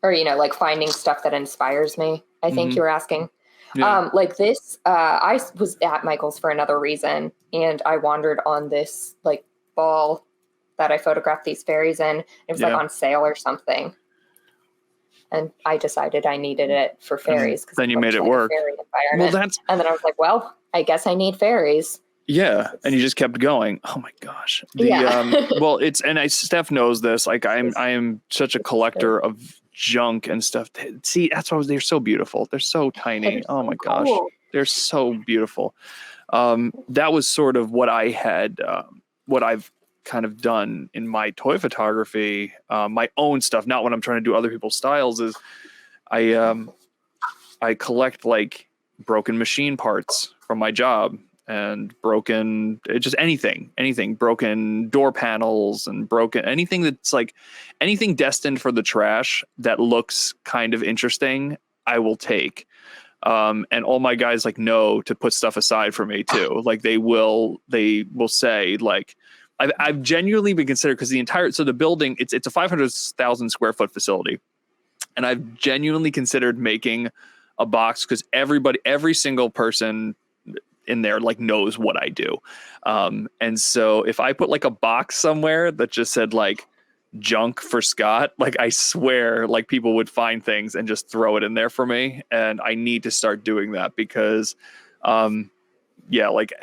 like finding stuff that inspires me. I think you were asking. Yeah. Like this, I was at Michael's for another reason, and I wandered on this like ball that I photographed these fairies in. It was like Yeah. on sale or something. And I decided I needed it for fairies. Then you made it work. Well, and then I was like, well, I guess I need fairies. Yeah, and you just kept going. Oh my gosh. Well, Steph knows this. Like I am such a collector of junk and stuff. See, that's why they're so beautiful. They're so tiny. Oh my gosh. They're so beautiful. That was sort of what I had what I've kind of done in my toy photography, my own stuff, not when I'm trying to do other people's styles, is I collect like broken machine parts from my job. And broken, just anything, broken door panels and broken, anything that's like anything destined for the trash that looks kind of interesting, I will take. And all my guys like know to put stuff aside for me too. Like they will say like, I've genuinely been considered, because the building, it's a 500,000 square foot facility. And I've genuinely considered making a box, because every single person in there like knows what I do. And so if I put like a box somewhere that just said like junk for Scott, like I swear like people would find things and just throw it in there for me. And I need to start doing that because like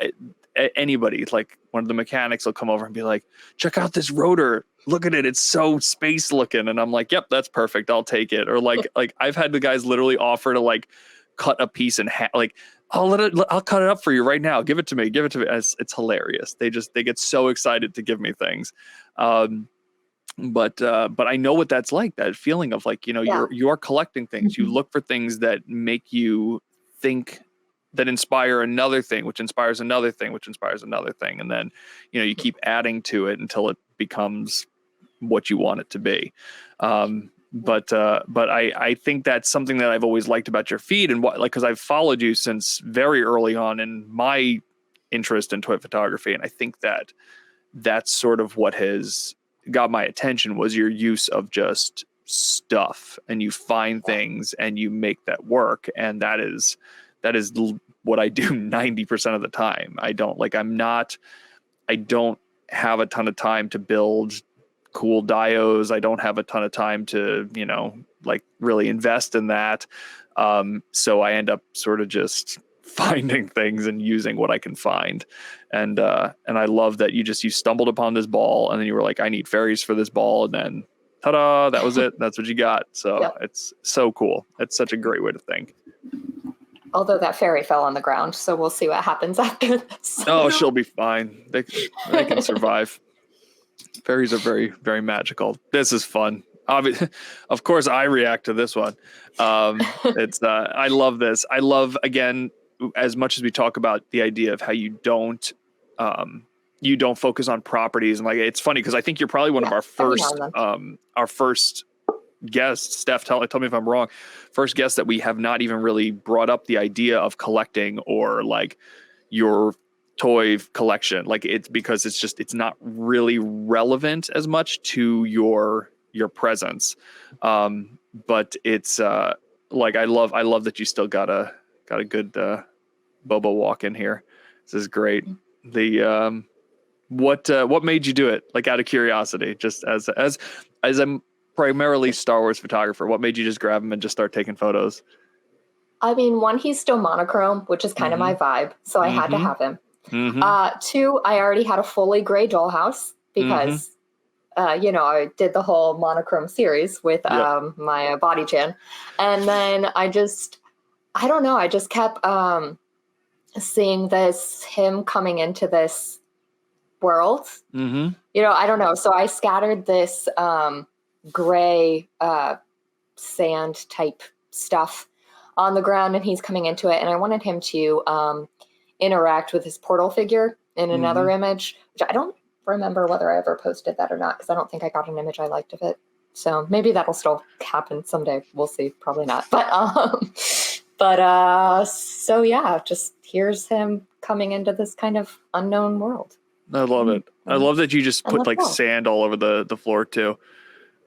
anybody, like one of the mechanics will come over and be like, check out this rotor. Look at it. It's so space looking. And I'm like, yep, that's perfect. I'll take it. Or like I've had the guys literally offer to like cut a piece in half, like, I'll cut it up for you right now. Give it to me. It's hilarious. They get so excited to give me things. But I know what that's like, that feeling of like, you are collecting things. Mm-hmm. You look for things that make you think, that inspire another thing, which inspires another thing, which inspires another thing. And then, you keep adding to it until it becomes what you want it to be. But I think that's something that I've always liked about your feed, and because I've followed you since very early on in my interest in toy photography. And I think that that's sort of what has got my attention, was your use of just stuff, and you find things and you make that work. And that is what I do 90% of the time. I don't have a ton of time to build cool dios. I don't have a ton of time to, really invest in that. So I end up sort of just finding things and using what I can find. And I love that you stumbled upon this ball, and then you were like, I need fairies for this ball. And then ta-da, that was it. That's what you got. So It's so cool. It's such a great way to think. Although that fairy fell on the ground, so we'll see what happens after this. Oh, she'll be fine. They can survive. Fairies are very, very magical. This is fun. Of course, I react to this one. I love this. I love, again, as much as we talk about the idea of how you don't focus on properties, and like, it's funny because I think you're probably one of our first guests. Steph, tell me if I'm wrong. First guest that we have not even really brought up the idea of collecting or like your toy collection. Like, it's because it's not really relevant as much to your presence. But it's like, I love that you still got a good Bobo walk in here. This is great. The what made you do it? Like, out of curiosity, just as a primarily Star Wars photographer, what made you just grab him and just start taking photos? I mean, one, he's still monochrome, which is kind of my vibe, so I had to have him. Two, I already had a fully gray dollhouse because I did the whole monochrome series with my body chan. And then I just kept seeing him coming into this world. I don't know. So I scattered this gray sand type stuff on the ground, and he's coming into it. And I wanted him to interact with his portal figure in another image, which I don't remember whether I ever posted that or not, because I don't think I got an image I liked of it. So maybe that'll still happen someday. We'll see. Probably not. So yeah, just here's him coming into this kind of unknown world. I love it. I love that you just put like sand all over the floor too.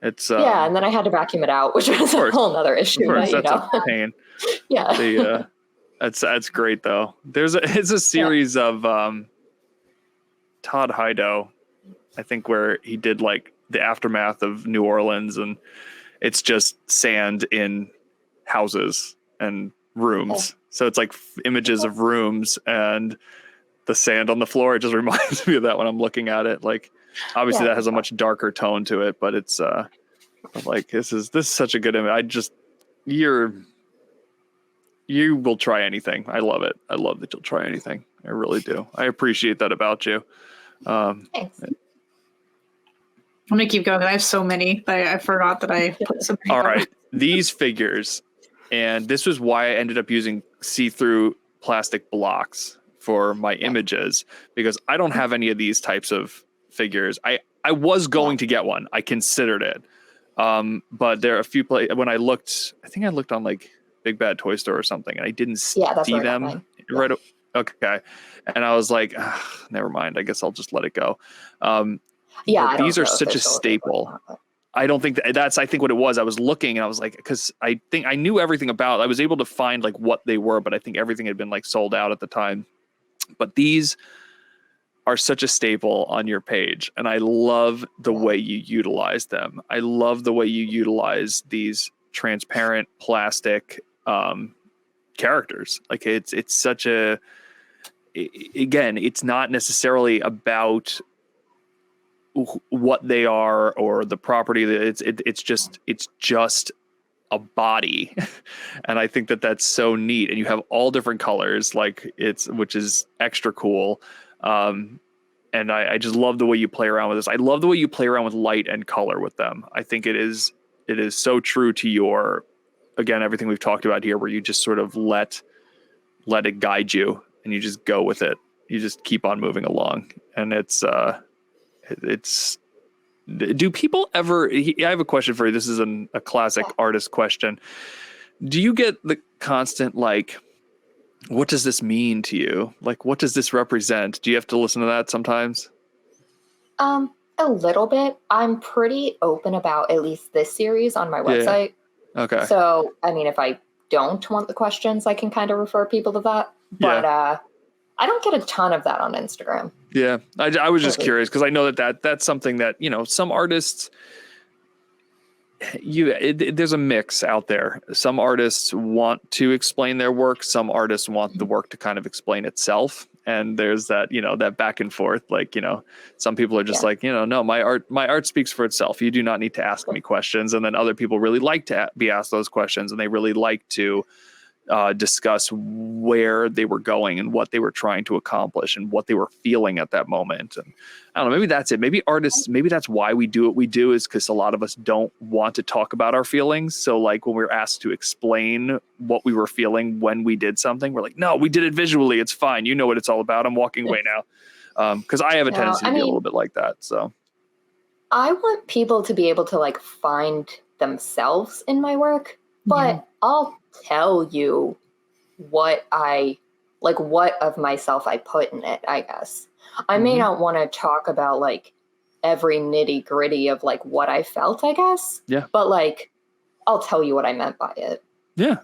It's and then I had to vacuum it out, which was a whole nother issue. Of course, that's a pain. That's great though. It's a series of Todd Hido I think where he did like the aftermath of New Orleans, and it's just sand in houses and rooms. So it's like images of rooms and the sand on the floor. It just reminds me of that when I'm looking at it. Like, obviously that has a much darker tone to it, but it's like this is such a good image. You will try anything. I love it. I love that you'll try anything. I really do. I appreciate that about you. Thanks. I'm gonna keep going. I have so many. I forgot that I put so many. All right, these figures, and this was why I ended up using see-through plastic blocks for my images, because I don't have any of these types of figures. I was going to get one. I considered it. But there are a few places when I looked, I think I looked on like Big Bad Toy Store or something, and I didn't see them right. Okay. And I was like, never mind. I guess I'll just let it go. These are such a staple. I don't think that's, I think what it was, I was looking and I was like, because I think I knew everything about, I was able to find like what they were, but I think everything had been like sold out at the time. But these are such a staple on your page, and I love the way you utilize them. I love the way you utilize these transparent plastic characters. Like it's such a, again, it's not necessarily about what they are or the property. It's just a body. And I think that that's so neat. And you have all different colors, like which is extra cool. And I just love the way you play around with this. I love the way you play around with light and color with them. I think it is so true to your, again, everything we've talked about here, where you just sort of let it guide you and you just go with it. You just keep on moving along. And do people ever, I have a question for you. This is a classic artist question. Do you get the constant, like, what does this mean to you? Like, what does this represent? Do you have to listen to that sometimes? A little bit. I'm pretty open about at least this series on my website. Yeah. Okay. So, I mean, if I don't want the questions, I can kind of refer people to that. But I don't get a ton of that on Instagram. Yeah. I was just curious because I know that's something that, some artists, there's a mix out there. Some artists want to explain their work. Some artists want the work to kind of explain itself. And there's that, that back and forth. Like, some people are just like, no, my art speaks for itself. You do not need to ask me questions. And then other people really like to be asked those questions, and they really like to discuss where they were going and what they were trying to accomplish and what they were feeling at that moment. And I don't know, maybe that's it. Maybe artists, maybe that's why we do what we do, is because a lot of us don't want to talk about our feelings. So like when we're asked to explain what we were feeling when we did something, we're like, no, we did it visually. It's fine. You know what it's all about. I'm walking away now. Because I have a tendency to be a little bit like that. So I want people to be able to like find themselves in my work, but I'll tell you what of myself I put in it, I guess. I may not want to talk about like every nitty gritty of like what I felt, I guess. Yeah. But like, I'll tell you what I meant by it. Yeah.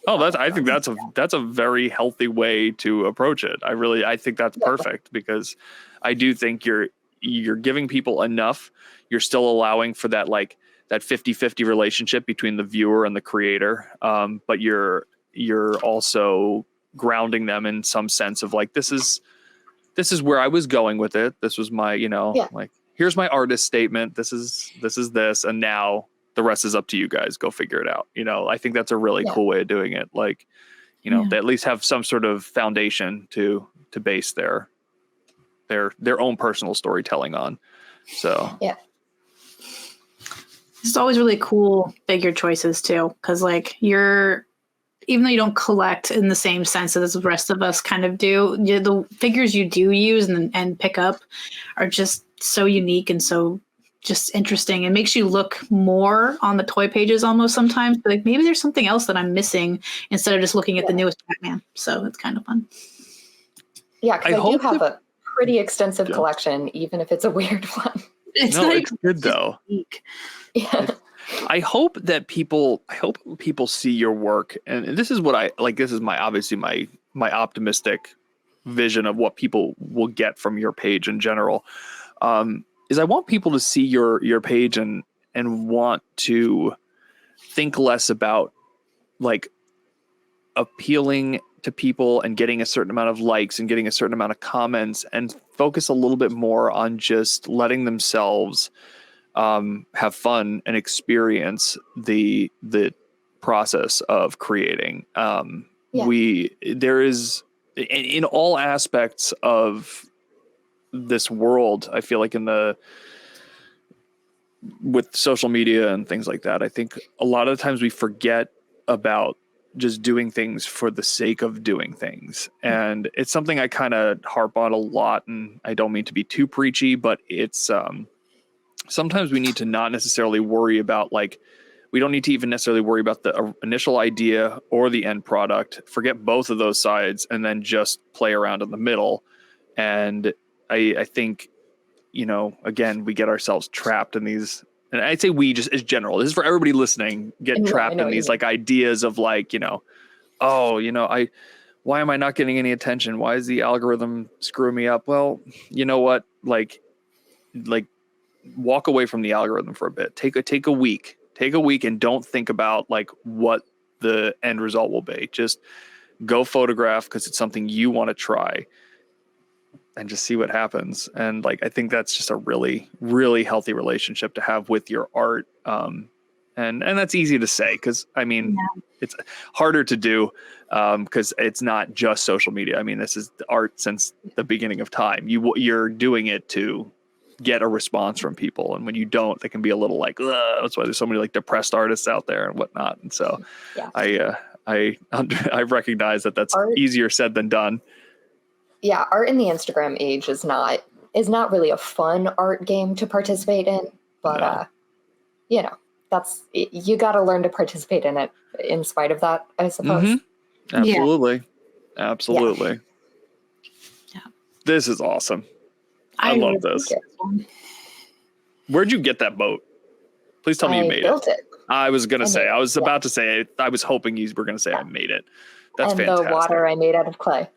Oh, I think that's a very healthy way to approach it. I think that's perfect, because I do think you're giving people enough. You're still allowing for that, like, that 50-50 relationship between the viewer and the creator. But you're also grounding them in some sense of like, this is where I was going with it. This was my, like, here's my artist statement. This is this. And now the rest is up to you guys. Go figure it out. I think that's a really cool way of doing it. Like, they at least have some sort of foundation to base their own personal storytelling on. So, yeah. It's always really cool figure choices too, because like even though you don't collect in the same sense as the rest of us kind of do, the figures you do use and pick up are just so unique and so just interesting. It makes you look more on the toy pages almost sometimes, but like maybe there's something else that I'm missing instead of just looking at the newest Batman. So it's kind of fun. Yeah, because I do have a pretty extensive collection, even if it's a weird one. It's good though. Unique. Yeah. I hope people see your work, and this is what I like. This is obviously my optimistic vision of what people will get from your page in general. is I want people to see your page and want to think less about like appealing to people and getting a certain amount of likes and getting a certain amount of comments, and focus a little bit more on just letting themselves have fun and experience the process of creating. There is in all aspects of this world, I feel like with social media and things like that, I think a lot of the times we forget about just doing things for the sake of doing things. And it's something I kind of harp on a lot, and I don't mean to be too preachy, but it's sometimes we need to not necessarily worry about we don't need to even necessarily worry about the initial idea or the end product. Forget both of those sides and then just play around in the middle. And I think, again, we get ourselves trapped in these, and I'd say we just as general, this is for everybody listening, get trapped in these ideas of why am I not getting any attention? Why is the algorithm screwing me up? Well, you know what? Like walk away from the algorithm for a bit. Take a week and don't think about what the end result will be. Just go photograph because it's something you want to try, and just see what happens. And I think that's just a really, really healthy relationship to have with your art. And that's easy to say, because it's harder to do because it's not just social media. I mean, this is art since the beginning of time. You're doing it to get a response from people, and when you don't, they can be a little that's why there's so many depressed artists out there and whatnot. And so I recognize that's easier said than done. Yeah, art in the Instagram age is not really a fun art game to participate in, but that's, you got to learn to participate in it in spite of that, I suppose. Mm-hmm. Absolutely. Yeah. This is awesome. I love this. Where'd you get that boat? Please tell me you made built it. I was going to say, I was about to say, I was hoping you were going to say I made it. That's fantastic. The water I made out of clay.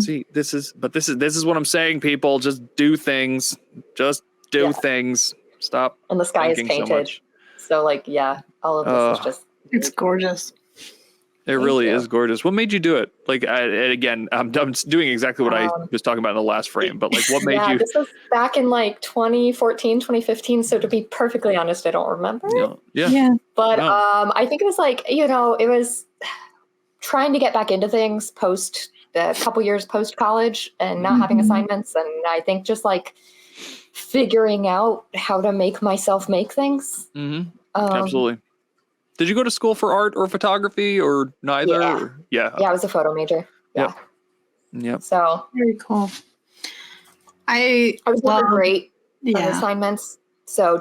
See, this is what I'm saying, people. Just do things. Just do things. Stop. And the sky is painted. So all of this is just. It's gorgeous. It really is gorgeous. What made you do it? I'm doing exactly what I was talking about in the last frame, but what made you? This was back in 2014, 2015. So to be perfectly honest, I don't remember. Yeah. But I think it was it was trying to get back into things a couple years post college and not having assignments. And I think just figuring out how to make myself make things. Mm-hmm. Absolutely. Did you go to school for art or photography or neither? Yeah. I was a photo major. Yeah. Yep. So very cool. I was never great on assignments. So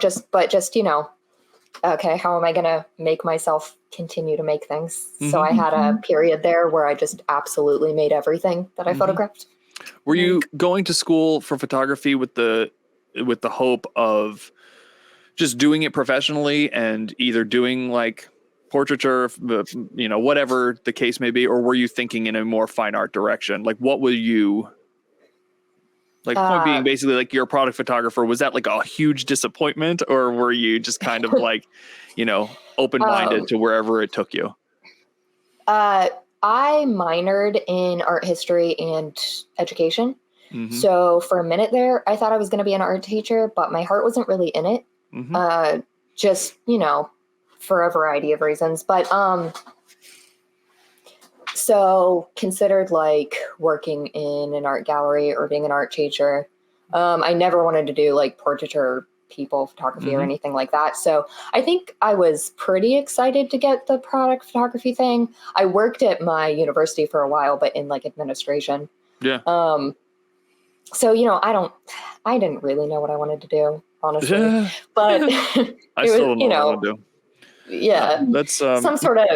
okay, how am I going to make myself continue to make things? Mm-hmm. So I had a period there where I just absolutely made everything that I photographed. Were you going to school for photography with the hope of just doing it professionally and either doing portraiture, whatever the case may be, or were you thinking in a more fine art direction? What were you point being basically you're a product photographer? Was that a huge disappointment, or were you just kind of open-minded to wherever it took you? I minored in art history and education. Mm-hmm. So for a minute there, I thought I was going to be an art teacher, but my heart wasn't really in it. Mm-hmm. Just, for a variety of reasons. But so considered working in an art gallery or being an art teacher. I never wanted to do portraiture people photography or anything like that. So I think I was pretty excited to get the product photography thing. I worked at my university for a while, but in administration. Yeah. So, I didn't really know what I wanted to do, honestly, but I still don't know what I want to do. Yeah. That's some sort of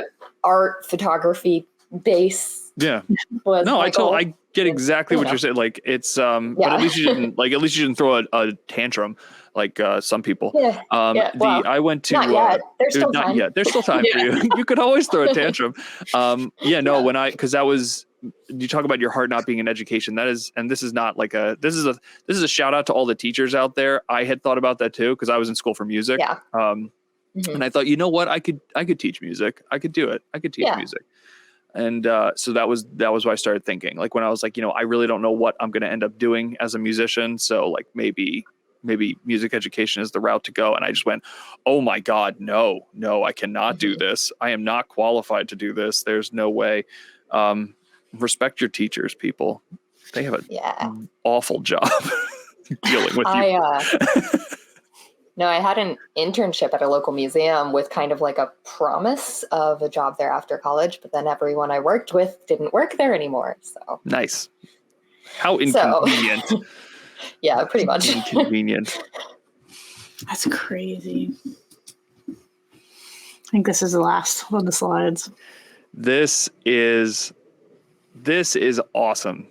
art photography base. Yeah. Was no, I get exactly what you're saying. It's, but at least you didn't throw a tantrum like some people. Yeah. I went to, not yet. There's still time. Not yet. There's still time for you. You could always throw a tantrum. Because that was, you talk about your heart not being in education. That is, and this is not like this is a shout out to all the teachers out there. I had thought about that too, because I was in school for music. Yeah. And I thought, you know what, I could teach music. I could do it. I could teach music. And so that was why I started thinking, like, when I was like, I really don't know what I'm going to end up doing as a musician. So like maybe music education is the route to go. And I just went, oh my God, no, I cannot do this. I am not qualified to do this. There's no way. Respect your teachers, people. They have an awful job dealing with you. No, I had an internship at a local museum with kind of like a promise of a job there after college, but then everyone I worked with didn't work there anymore. So nice. How inconvenient. Yeah, pretty much. Inconvenient. That's crazy. I think this is the last on the slides. This is awesome.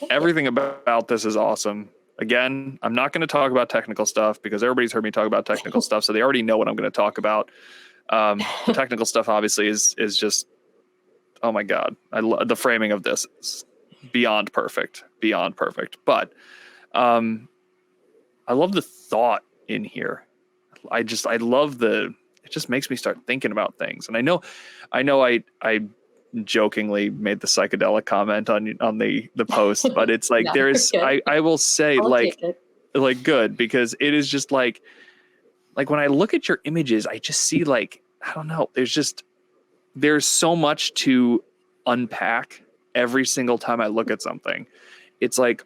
Everything about this is awesome. Again, I'm not going to talk about technical stuff because everybody's heard me talk about technical stuff, so they already know what I'm going to talk about. The technical stuff obviously is just, oh my God, the framing of this is beyond perfect. But I love the thought in here. I love it just makes me start thinking about things. And I know I jokingly made the psychedelic comment on the post, but it's like, I will say, like good, because it is just like when I look at your images, I just see, like, I don't know, there's so much to unpack every single time I look at something. It's like,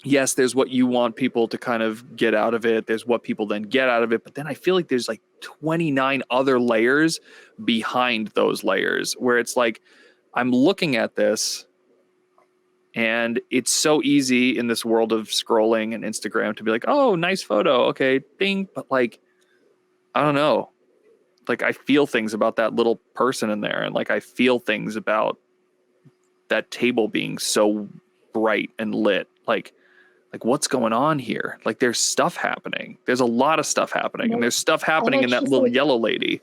yes, there's what you want people to kind of get out of it. There's what people then get out of it. But then I feel like there's like 29 other layers behind those layers where it's like, I'm looking at this and it's so easy in this world of scrolling and Instagram to be like, oh, nice photo. Okay, ding. But like, I don't know. Like, I feel things about that little person in there. And like, I feel things about that table being so bright and lit. Like what's going on here? Like, there's stuff happening. There's a lot of stuff happening, and there's stuff happening in that little yellow lady.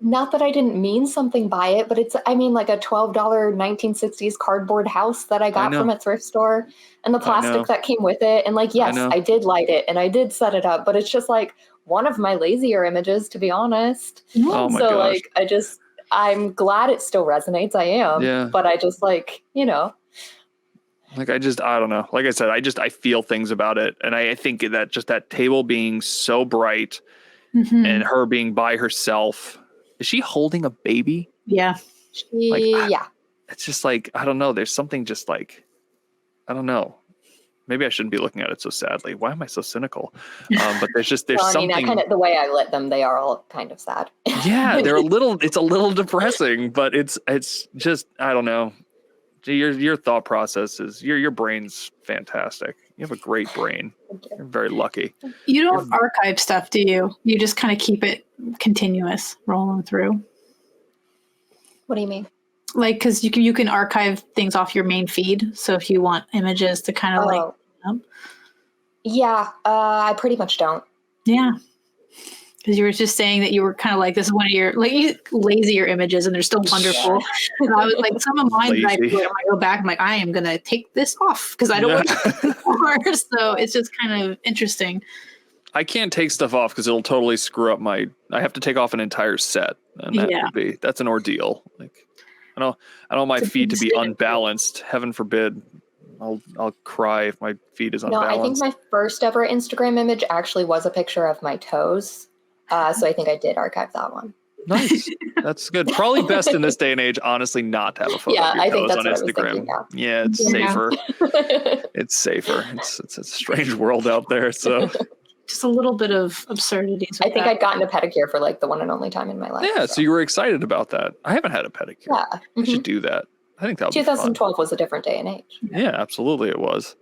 Not that I didn't mean something by it, but it's, I mean, like a $12 1960s cardboard house that I got from a thrift store, and the plastic that came with it. And like, yes, I did light it and I did set it up, but it's just like one of my lazier images, to be honest. Oh my gosh. Like, I'm glad it still resonates. I am, but I just like, like, I don't know. Like I said, I feel things about it. And I think that just that table being so bright and her being by herself. Is she holding a baby? Yeah. It's just like, I don't know. There's something just like, I don't know. Maybe I shouldn't be looking at it so sadly. Why am I so cynical? But there's something. I mean, kind of the way I lit them, they are all kind of sad. Yeah, it's a little depressing, but it's just, I don't know. Your thought process is your brain's fantastic. You have a great brain. You're very lucky. You don't archive stuff, do you? You just kind of keep it continuous, rolling through. What do you mean? Like, because you can archive things off your main feed. So if you want images to kind of I pretty much don't. Yeah. Because you were just saying that you were kind of like, this is one of your lazier images, and they're still wonderful. And I was like, some of mine that I do, I go back, I'm like, I am going to take this off because I don't want to more. So it's just kind of interesting. I can't take stuff off because it'll totally screw up I have to take off an entire set, and that's an ordeal. Like, I don't want my feed to be unbalanced. Heaven forbid. I'll cry if my feed is unbalanced. No, I think my first ever Instagram image actually was a picture of my toes. So I think I did archive that one. Nice. That's good. Probably best in this day and age, honestly, not to have a photo of your toes on Instagram. Yeah, it's safer. It's safer. It's a strange world out there. So just a little bit of absurdity. I think I'd gotten a pedicure for like the one and only time in my life. Yeah, so you were excited about that. I haven't had a pedicure. Yeah. I should do that. I think that would 2012 was a different day and age. Yeah, absolutely it was.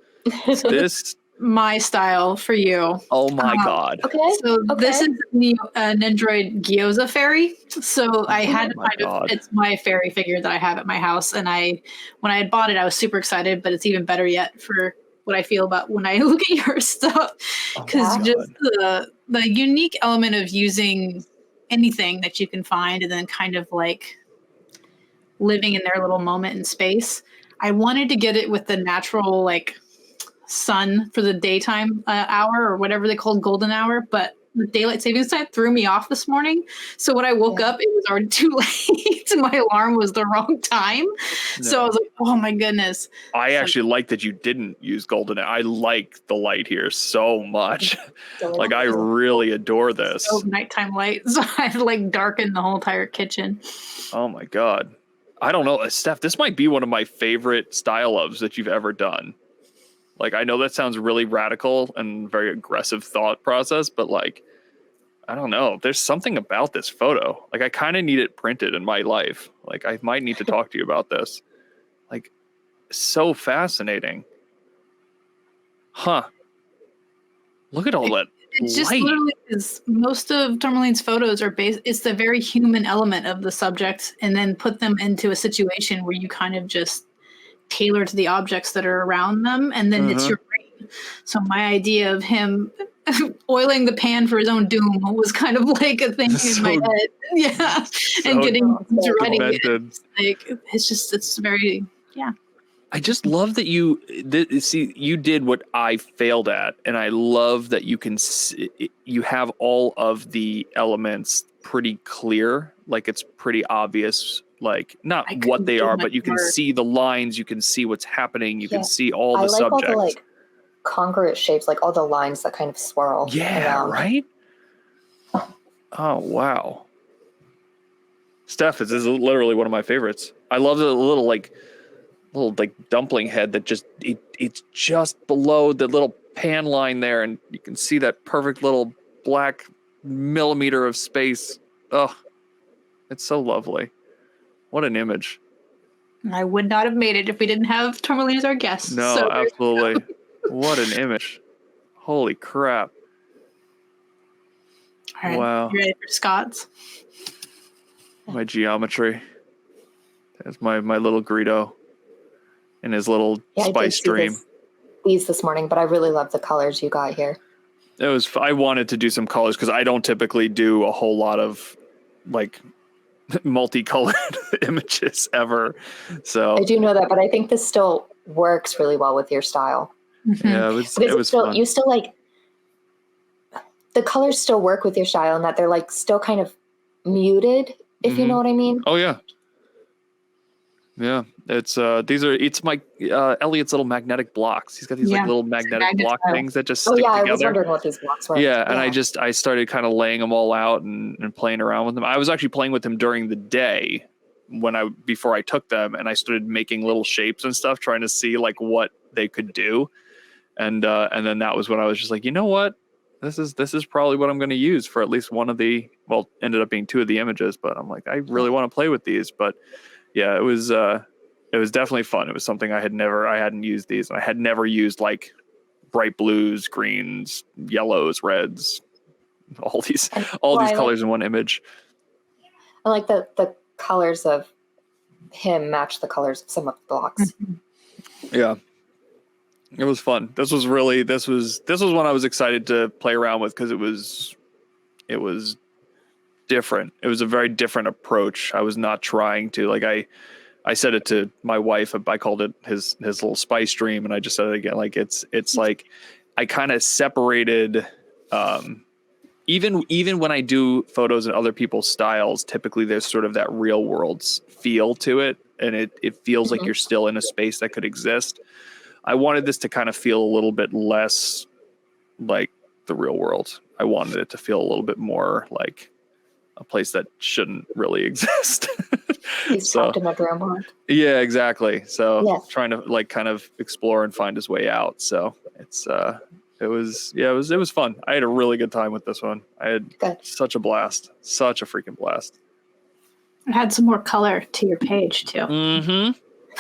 My style for you. Oh my God. Okay. So this is an Android gyoza fairy. So I had it's my fairy figure that I have at my house. And when I had bought it, I was super excited, but it's even better yet for what I feel about when I look at your stuff. Because just the unique element of using anything that you can find and then kind of like living in their little moment in space. I wanted to get it with the natural like sun for the daytime hour or whatever they called golden hour, but the daylight savings time threw me off this morning. So when I woke up, it was already too late. My alarm was the wrong time. No. So I was like, oh my goodness. I actually like that you didn't use golden. I like the light here so much. Like I really adore this. So nighttime light. So I like darkened the whole entire kitchen. Oh my God. I don't know. Steph, this might be one of my favorite style ups that you've ever done. Like, I know that sounds really radical and very aggressive thought process, but like, I don't know. There's something about this photo. Like, I kind of need it printed in my life. Like, I might need to talk to you about this. Like, so fascinating. Huh. Look at all that It's just light. literally is most of Tourmaline's photos are based, it's the very human element of the subject, and then put them into a situation where you kind of just tailor to the objects that are around them, and then it's your brain. So my idea of him oiling the pan for his own doom was kind of like a thing in my head. Yeah. And getting to writing it. Like it's very I just love that you did what I failed at, and I love that you can you have all of the elements pretty clear. Like it's pretty obvious, like not what they are, but you can see the lines, you can see what's happening, you can see all the subjects. All the like congruent shapes, like all the lines that kind of swirl. Yeah, around. Right? Oh wow. Steph, this is literally one of my favorites. I love the little dumpling head that just it's just below the little pan line there, and you can see that perfect little black millimeter of space. Oh, it's so lovely. What an image. I would not have made it if we didn't have Tourmaline as our guest. No, so absolutely. What an image. Holy crap. All right, wow. You ready for Scott's? My geometry. That's my little Greedo and his little spice stream. These this morning, but I really love the colors you got here. I wanted to do some colors because I don't typically do a whole lot of like multicolored images ever. So I do know that, but I think this still works really well with your style. Mm-hmm. Yeah, it was still fun. You still like the colors still work with your style in that they're like still kind of muted, if you know what I mean. Oh yeah. Yeah, it's my Elliot's little magnetic blocks. He's got these like little magnetic block things that just stick together. I was wondering what these blocks were. Yeah, and I started kind of laying them all out and playing around with them. I was actually playing with them during the day before I took them, and I started making little shapes and stuff, trying to see like what they could do. And then that was when I was just like, you know what? This is probably what I'm going to use for at least one of ended up being two of the images, but I'm like, I really want to play with these. But yeah, it was definitely fun. It was something I hadn't used these, and I had never used like bright blues, greens, yellows, reds, all these colors in one image. I like the colors of him match the colors of some of the blocks. Mm-hmm. Yeah. It was fun. This was one I was excited to play around with because it was different. It was a very different approach. I was not trying to I said it to my wife. I called it his little spice stream, and I just said it again. Like it's like I kind of separated. Even when I do photos in other people's styles, typically there's sort of that real world feel to it, and it feels like you're still in a space that could exist. I wanted this to kind of feel a little bit less like the real world. I wanted it to feel a little bit more like a place that shouldn't really exist. He's trapped in a dreamland. Yeah, exactly. So trying to like kind of explore and find his way out. So it was fun. I had a really good time with this one. I had such a blast, such a freaking blast. It had some more color to your page too. Mm-hmm.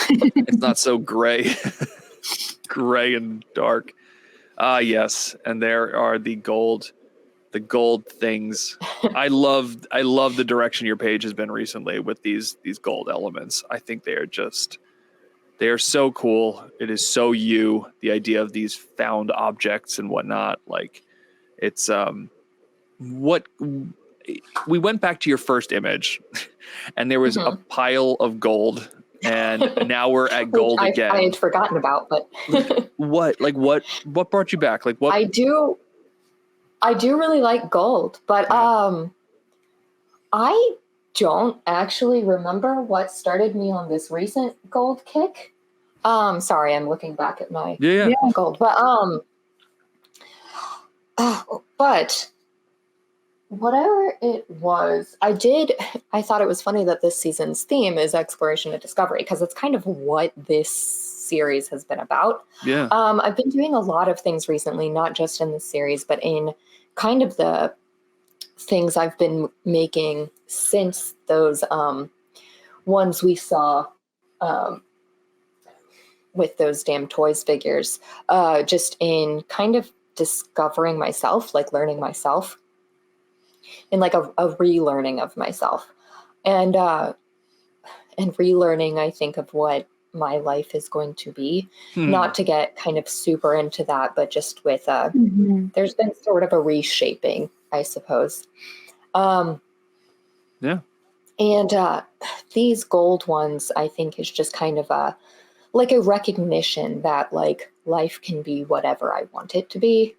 It's not so gray. Gray and dark. Yes, and there are the gold things. I love the direction your page has been recently with these gold elements. I think they are so cool. It is so the idea of these found objects and whatnot. Like it's what we went back to your first image and there was a pile of gold, and now we're at gold again. I had forgotten about, but what brought you back? Like what? I do really like gold, but I don't actually remember what started me on this recent gold kick. Sorry, I'm looking back at my gold, but whatever it was, I thought it was funny that this season's theme is exploration and discovery, because it's kind of what this series has been about. Yeah. I've been doing a lot of things recently, not just in this series, but in kind of the things I've been making since those ones we saw with those damn toys figures, just in kind of discovering myself, like learning myself, and like a relearning of myself, and relearning, I think, of what my life is going to be. Not to get kind of super into that, but just with there's been sort of a reshaping, I suppose. And these gold ones, I think, is just kind of a recognition that like life can be whatever I want it to be.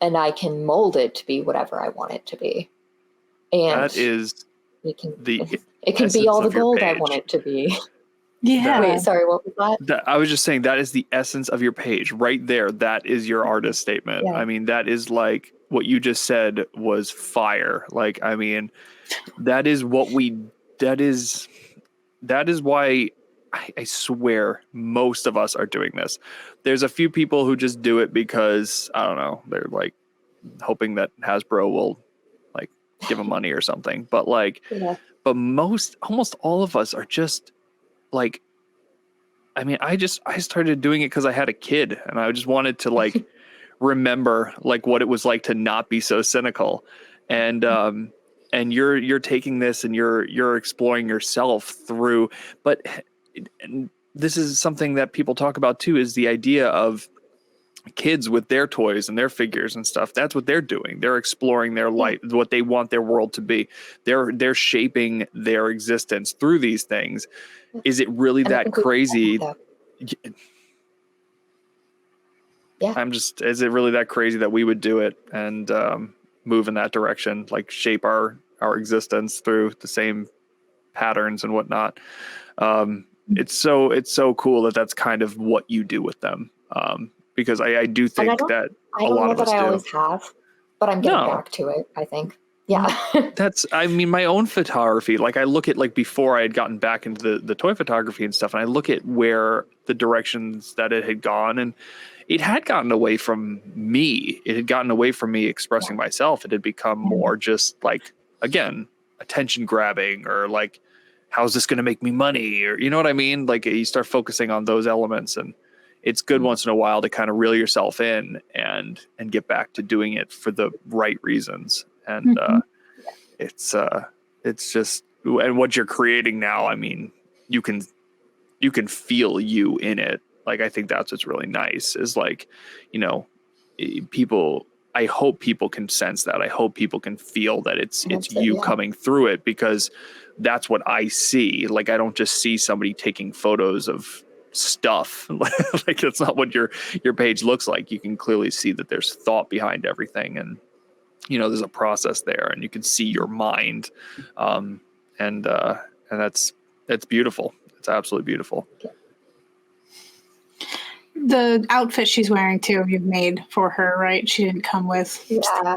And I can mold it to be whatever I want it to be. And that is it can be all the gold I want it to be. Yeah. Wait, sorry, what was that? I was just saying that is the essence of your page right there. That is your artist statement. Yeah. I mean, that is like what you just said was fire. Like, I mean, that is why I swear most of us are doing this. There's a few people who just do it because, I don't know, they're like hoping that Hasbro will like give them money or something. But like, but almost all of us are just like, I mean, I started doing it because I had a kid and I just wanted to like remember like what it was like to not be so cynical. And you're taking this and you're exploring yourself through, but this is something that people talk about too, is the idea of kids with their toys and their figures and stuff. That's what they're doing. They're exploring their life, what they want their world to be. They're shaping their existence through these things. Is it really that crazy? Yeah. Is it really that crazy that we would do it and move in that direction, like shape our existence through the same patterns and whatnot? It's so cool that that's kind of what you do with them. Because I do think that a lot of us do. I always have, but I'm getting back to it, I think. Yeah. I mean, my own photography, like I look at like before I had gotten back into the toy photography and stuff, and I look at where the directions that it had gone, and it had gotten away from me. It had gotten away from me expressing myself. It had become more just like, again, attention grabbing, or like, how's this going to make me money? Or, you know what I mean? Like you start focusing on those elements, and it's good once in a while to kind of reel yourself in and get back to doing it for the right reasons. And it's just, and what you're creating now, I mean, you can feel you in it. Like, I think that's what's really nice is like, you know, I hope people can sense that. I hope people can feel that it's you coming through it, because that's what I see. Like, I don't just see somebody taking photos of stuff. Like, that's not what your page looks like. You can clearly see that there's thought behind everything, and you know, there's a process there, and you can see your mind. And it's beautiful. It's absolutely beautiful. The outfit she's wearing too, you've made for her, right? She didn't come with. Yeah.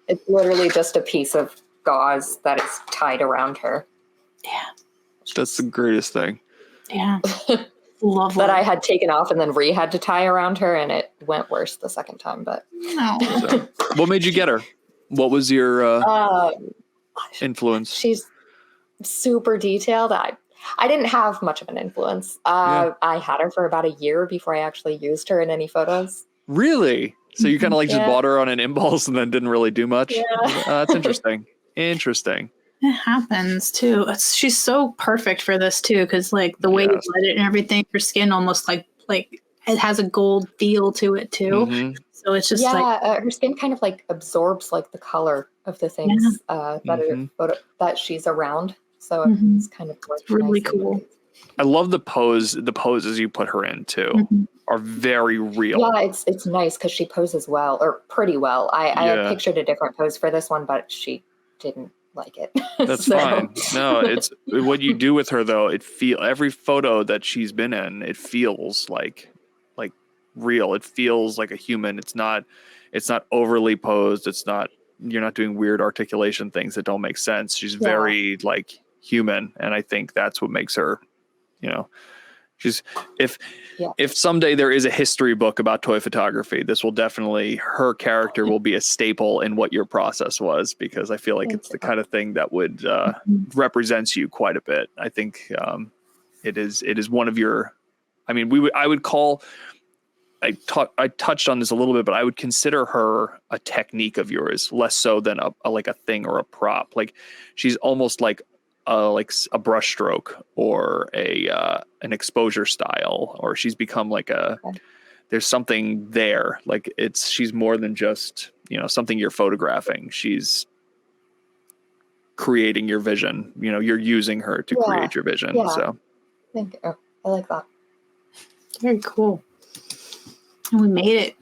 It's literally just a piece of gauze that is tied around her. Yeah. That's the greatest thing. Yeah. Lovely. That I had taken off and then had to tie around her, and it went worse the second time. But so, what made you get her? What was your influence? She's super detailed. I didn't have much of an influence. I had her for about a year before I actually used her in any photos. Really? So you kind of like just bought her on an impulse and then didn't really do much? Yeah. That's interesting. Interesting. It happens too. She's so perfect for this too, because like the way you let it and everything, her skin almost like it has a gold feel to it too. Mhm. So it's just like her skin kind of like absorbs like the color of the things that she's around. So Mhm. it's kind of It's really nicely cool. looking. I love the poses you put her in too Mhm. are very real. Yeah, it's nice because she poses well, or pretty well. I had Yeah. pictured a different pose for this one, but she didn't like it. That's fine. No, it's what you do with her though. Every photo that she's been in, it feels like real. It feels like a human. It's not overly posed. You're not doing weird articulation things that don't make sense. She's very like human, and I think that's what makes her, she's if someday there is a history book about toy photography, this will definitely, her character will be a staple in what your process was, because I feel like it's the kind of thing that would represents you quite a bit. I think it is one of your, I touched on this a little bit, but I would consider her a technique of yours, less so than a thing or a prop. Like she's almost like a brush stroke or an exposure style, or she's become like there's something there. Like she's more than just, something you're photographing. She's creating your vision. You're using her to create your vision. Yeah. So Thank you. I like that. very cool. And we made it.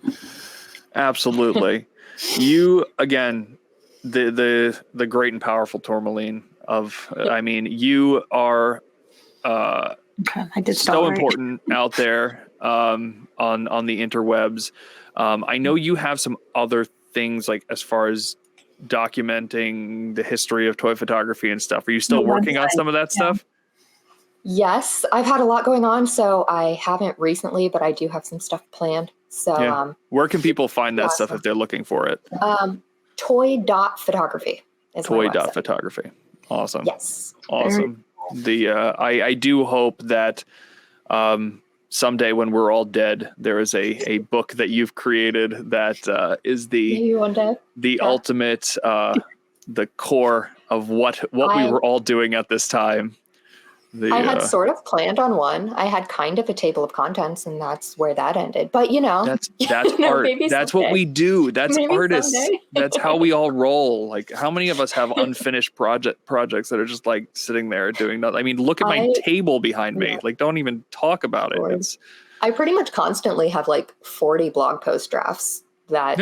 Absolutely. You, again, the great and powerful Tourmaline you are I did so important out there on the interwebs. I know you have some other things, like as far as documenting the history of toy photography and stuff. Are you still working on some of that stuff? Yes, I've had a lot going on, so I haven't recently, but I do have some stuff planned. So where can people find that stuff if they're looking for it? Toy.photography is Toy.photography. Awesome. Yes. Awesome. I do hope that someday when we're all dead, there is a book that you've created that is the ultimate, the core of what we were all doing at this time. I had sort of planned on one. I had kind of a table of contents, and that's where that ended. But that's art. That's what we do. That's maybe artists. Someday. That's how we all roll. Like, how many of us have unfinished projects that are just like sitting there doing nothing? I mean, look at my table behind me. Like, don't even talk about it. I pretty much constantly have like 40 blog post drafts that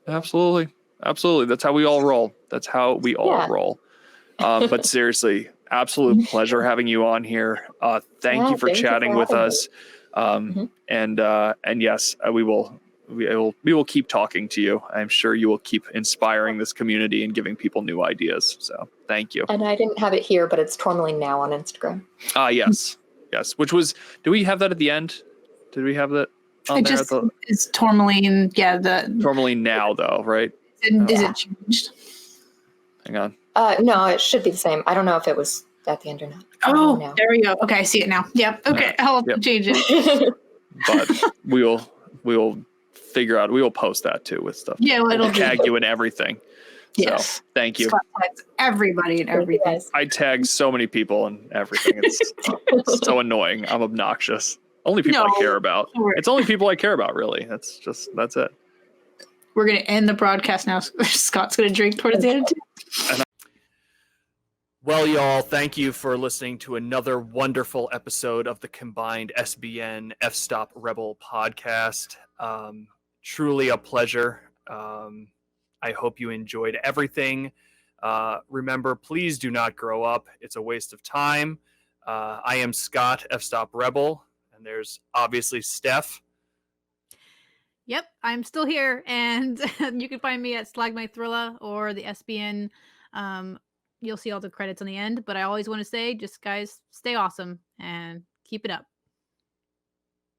Absolutely. That's how we all roll. That's how we all roll. But seriously, absolute pleasure having you on here. Thank you for chatting with us. And yes, we will keep talking to you. I'm sure you will keep inspiring this community and giving people new ideas. So thank you. And I didn't have it here, but it's Tourmaline Now on Instagram. Yes. Which was, do we have that at the end? Did we have that on it there? Just it's Tourmaline. Yeah. Tourmaline Now though, right? Is it changed? Hang on. No, it should be the same. I don't know if it was at the end or not. Oh, there we go. Okay, I see it now. Yep. Okay, I'll change it. But we will figure out. We will post that too with stuff. Yeah, we'll tag you in everything. Yes. So, thank you. Scott tags everybody and everything. I tag so many people and everything. It's so annoying. I'm obnoxious. Only people I care about. It's only people I care about, really. That's it. We're going to end the broadcast now. Scott's going to drink towards the end. Well, y'all, thank you for listening to another wonderful episode of the combined SBN F-Stop Rebel podcast. Truly a pleasure. I hope you enjoyed everything. Remember, please do not grow up. It's a waste of time. I am Scott, F-Stop Rebel, and there's obviously Steph. Yep, I'm still here, and you can find me at Slag My Thrilla or the SBN. You'll see all the credits on the end, but I always want to say, just guys, stay awesome and keep it up.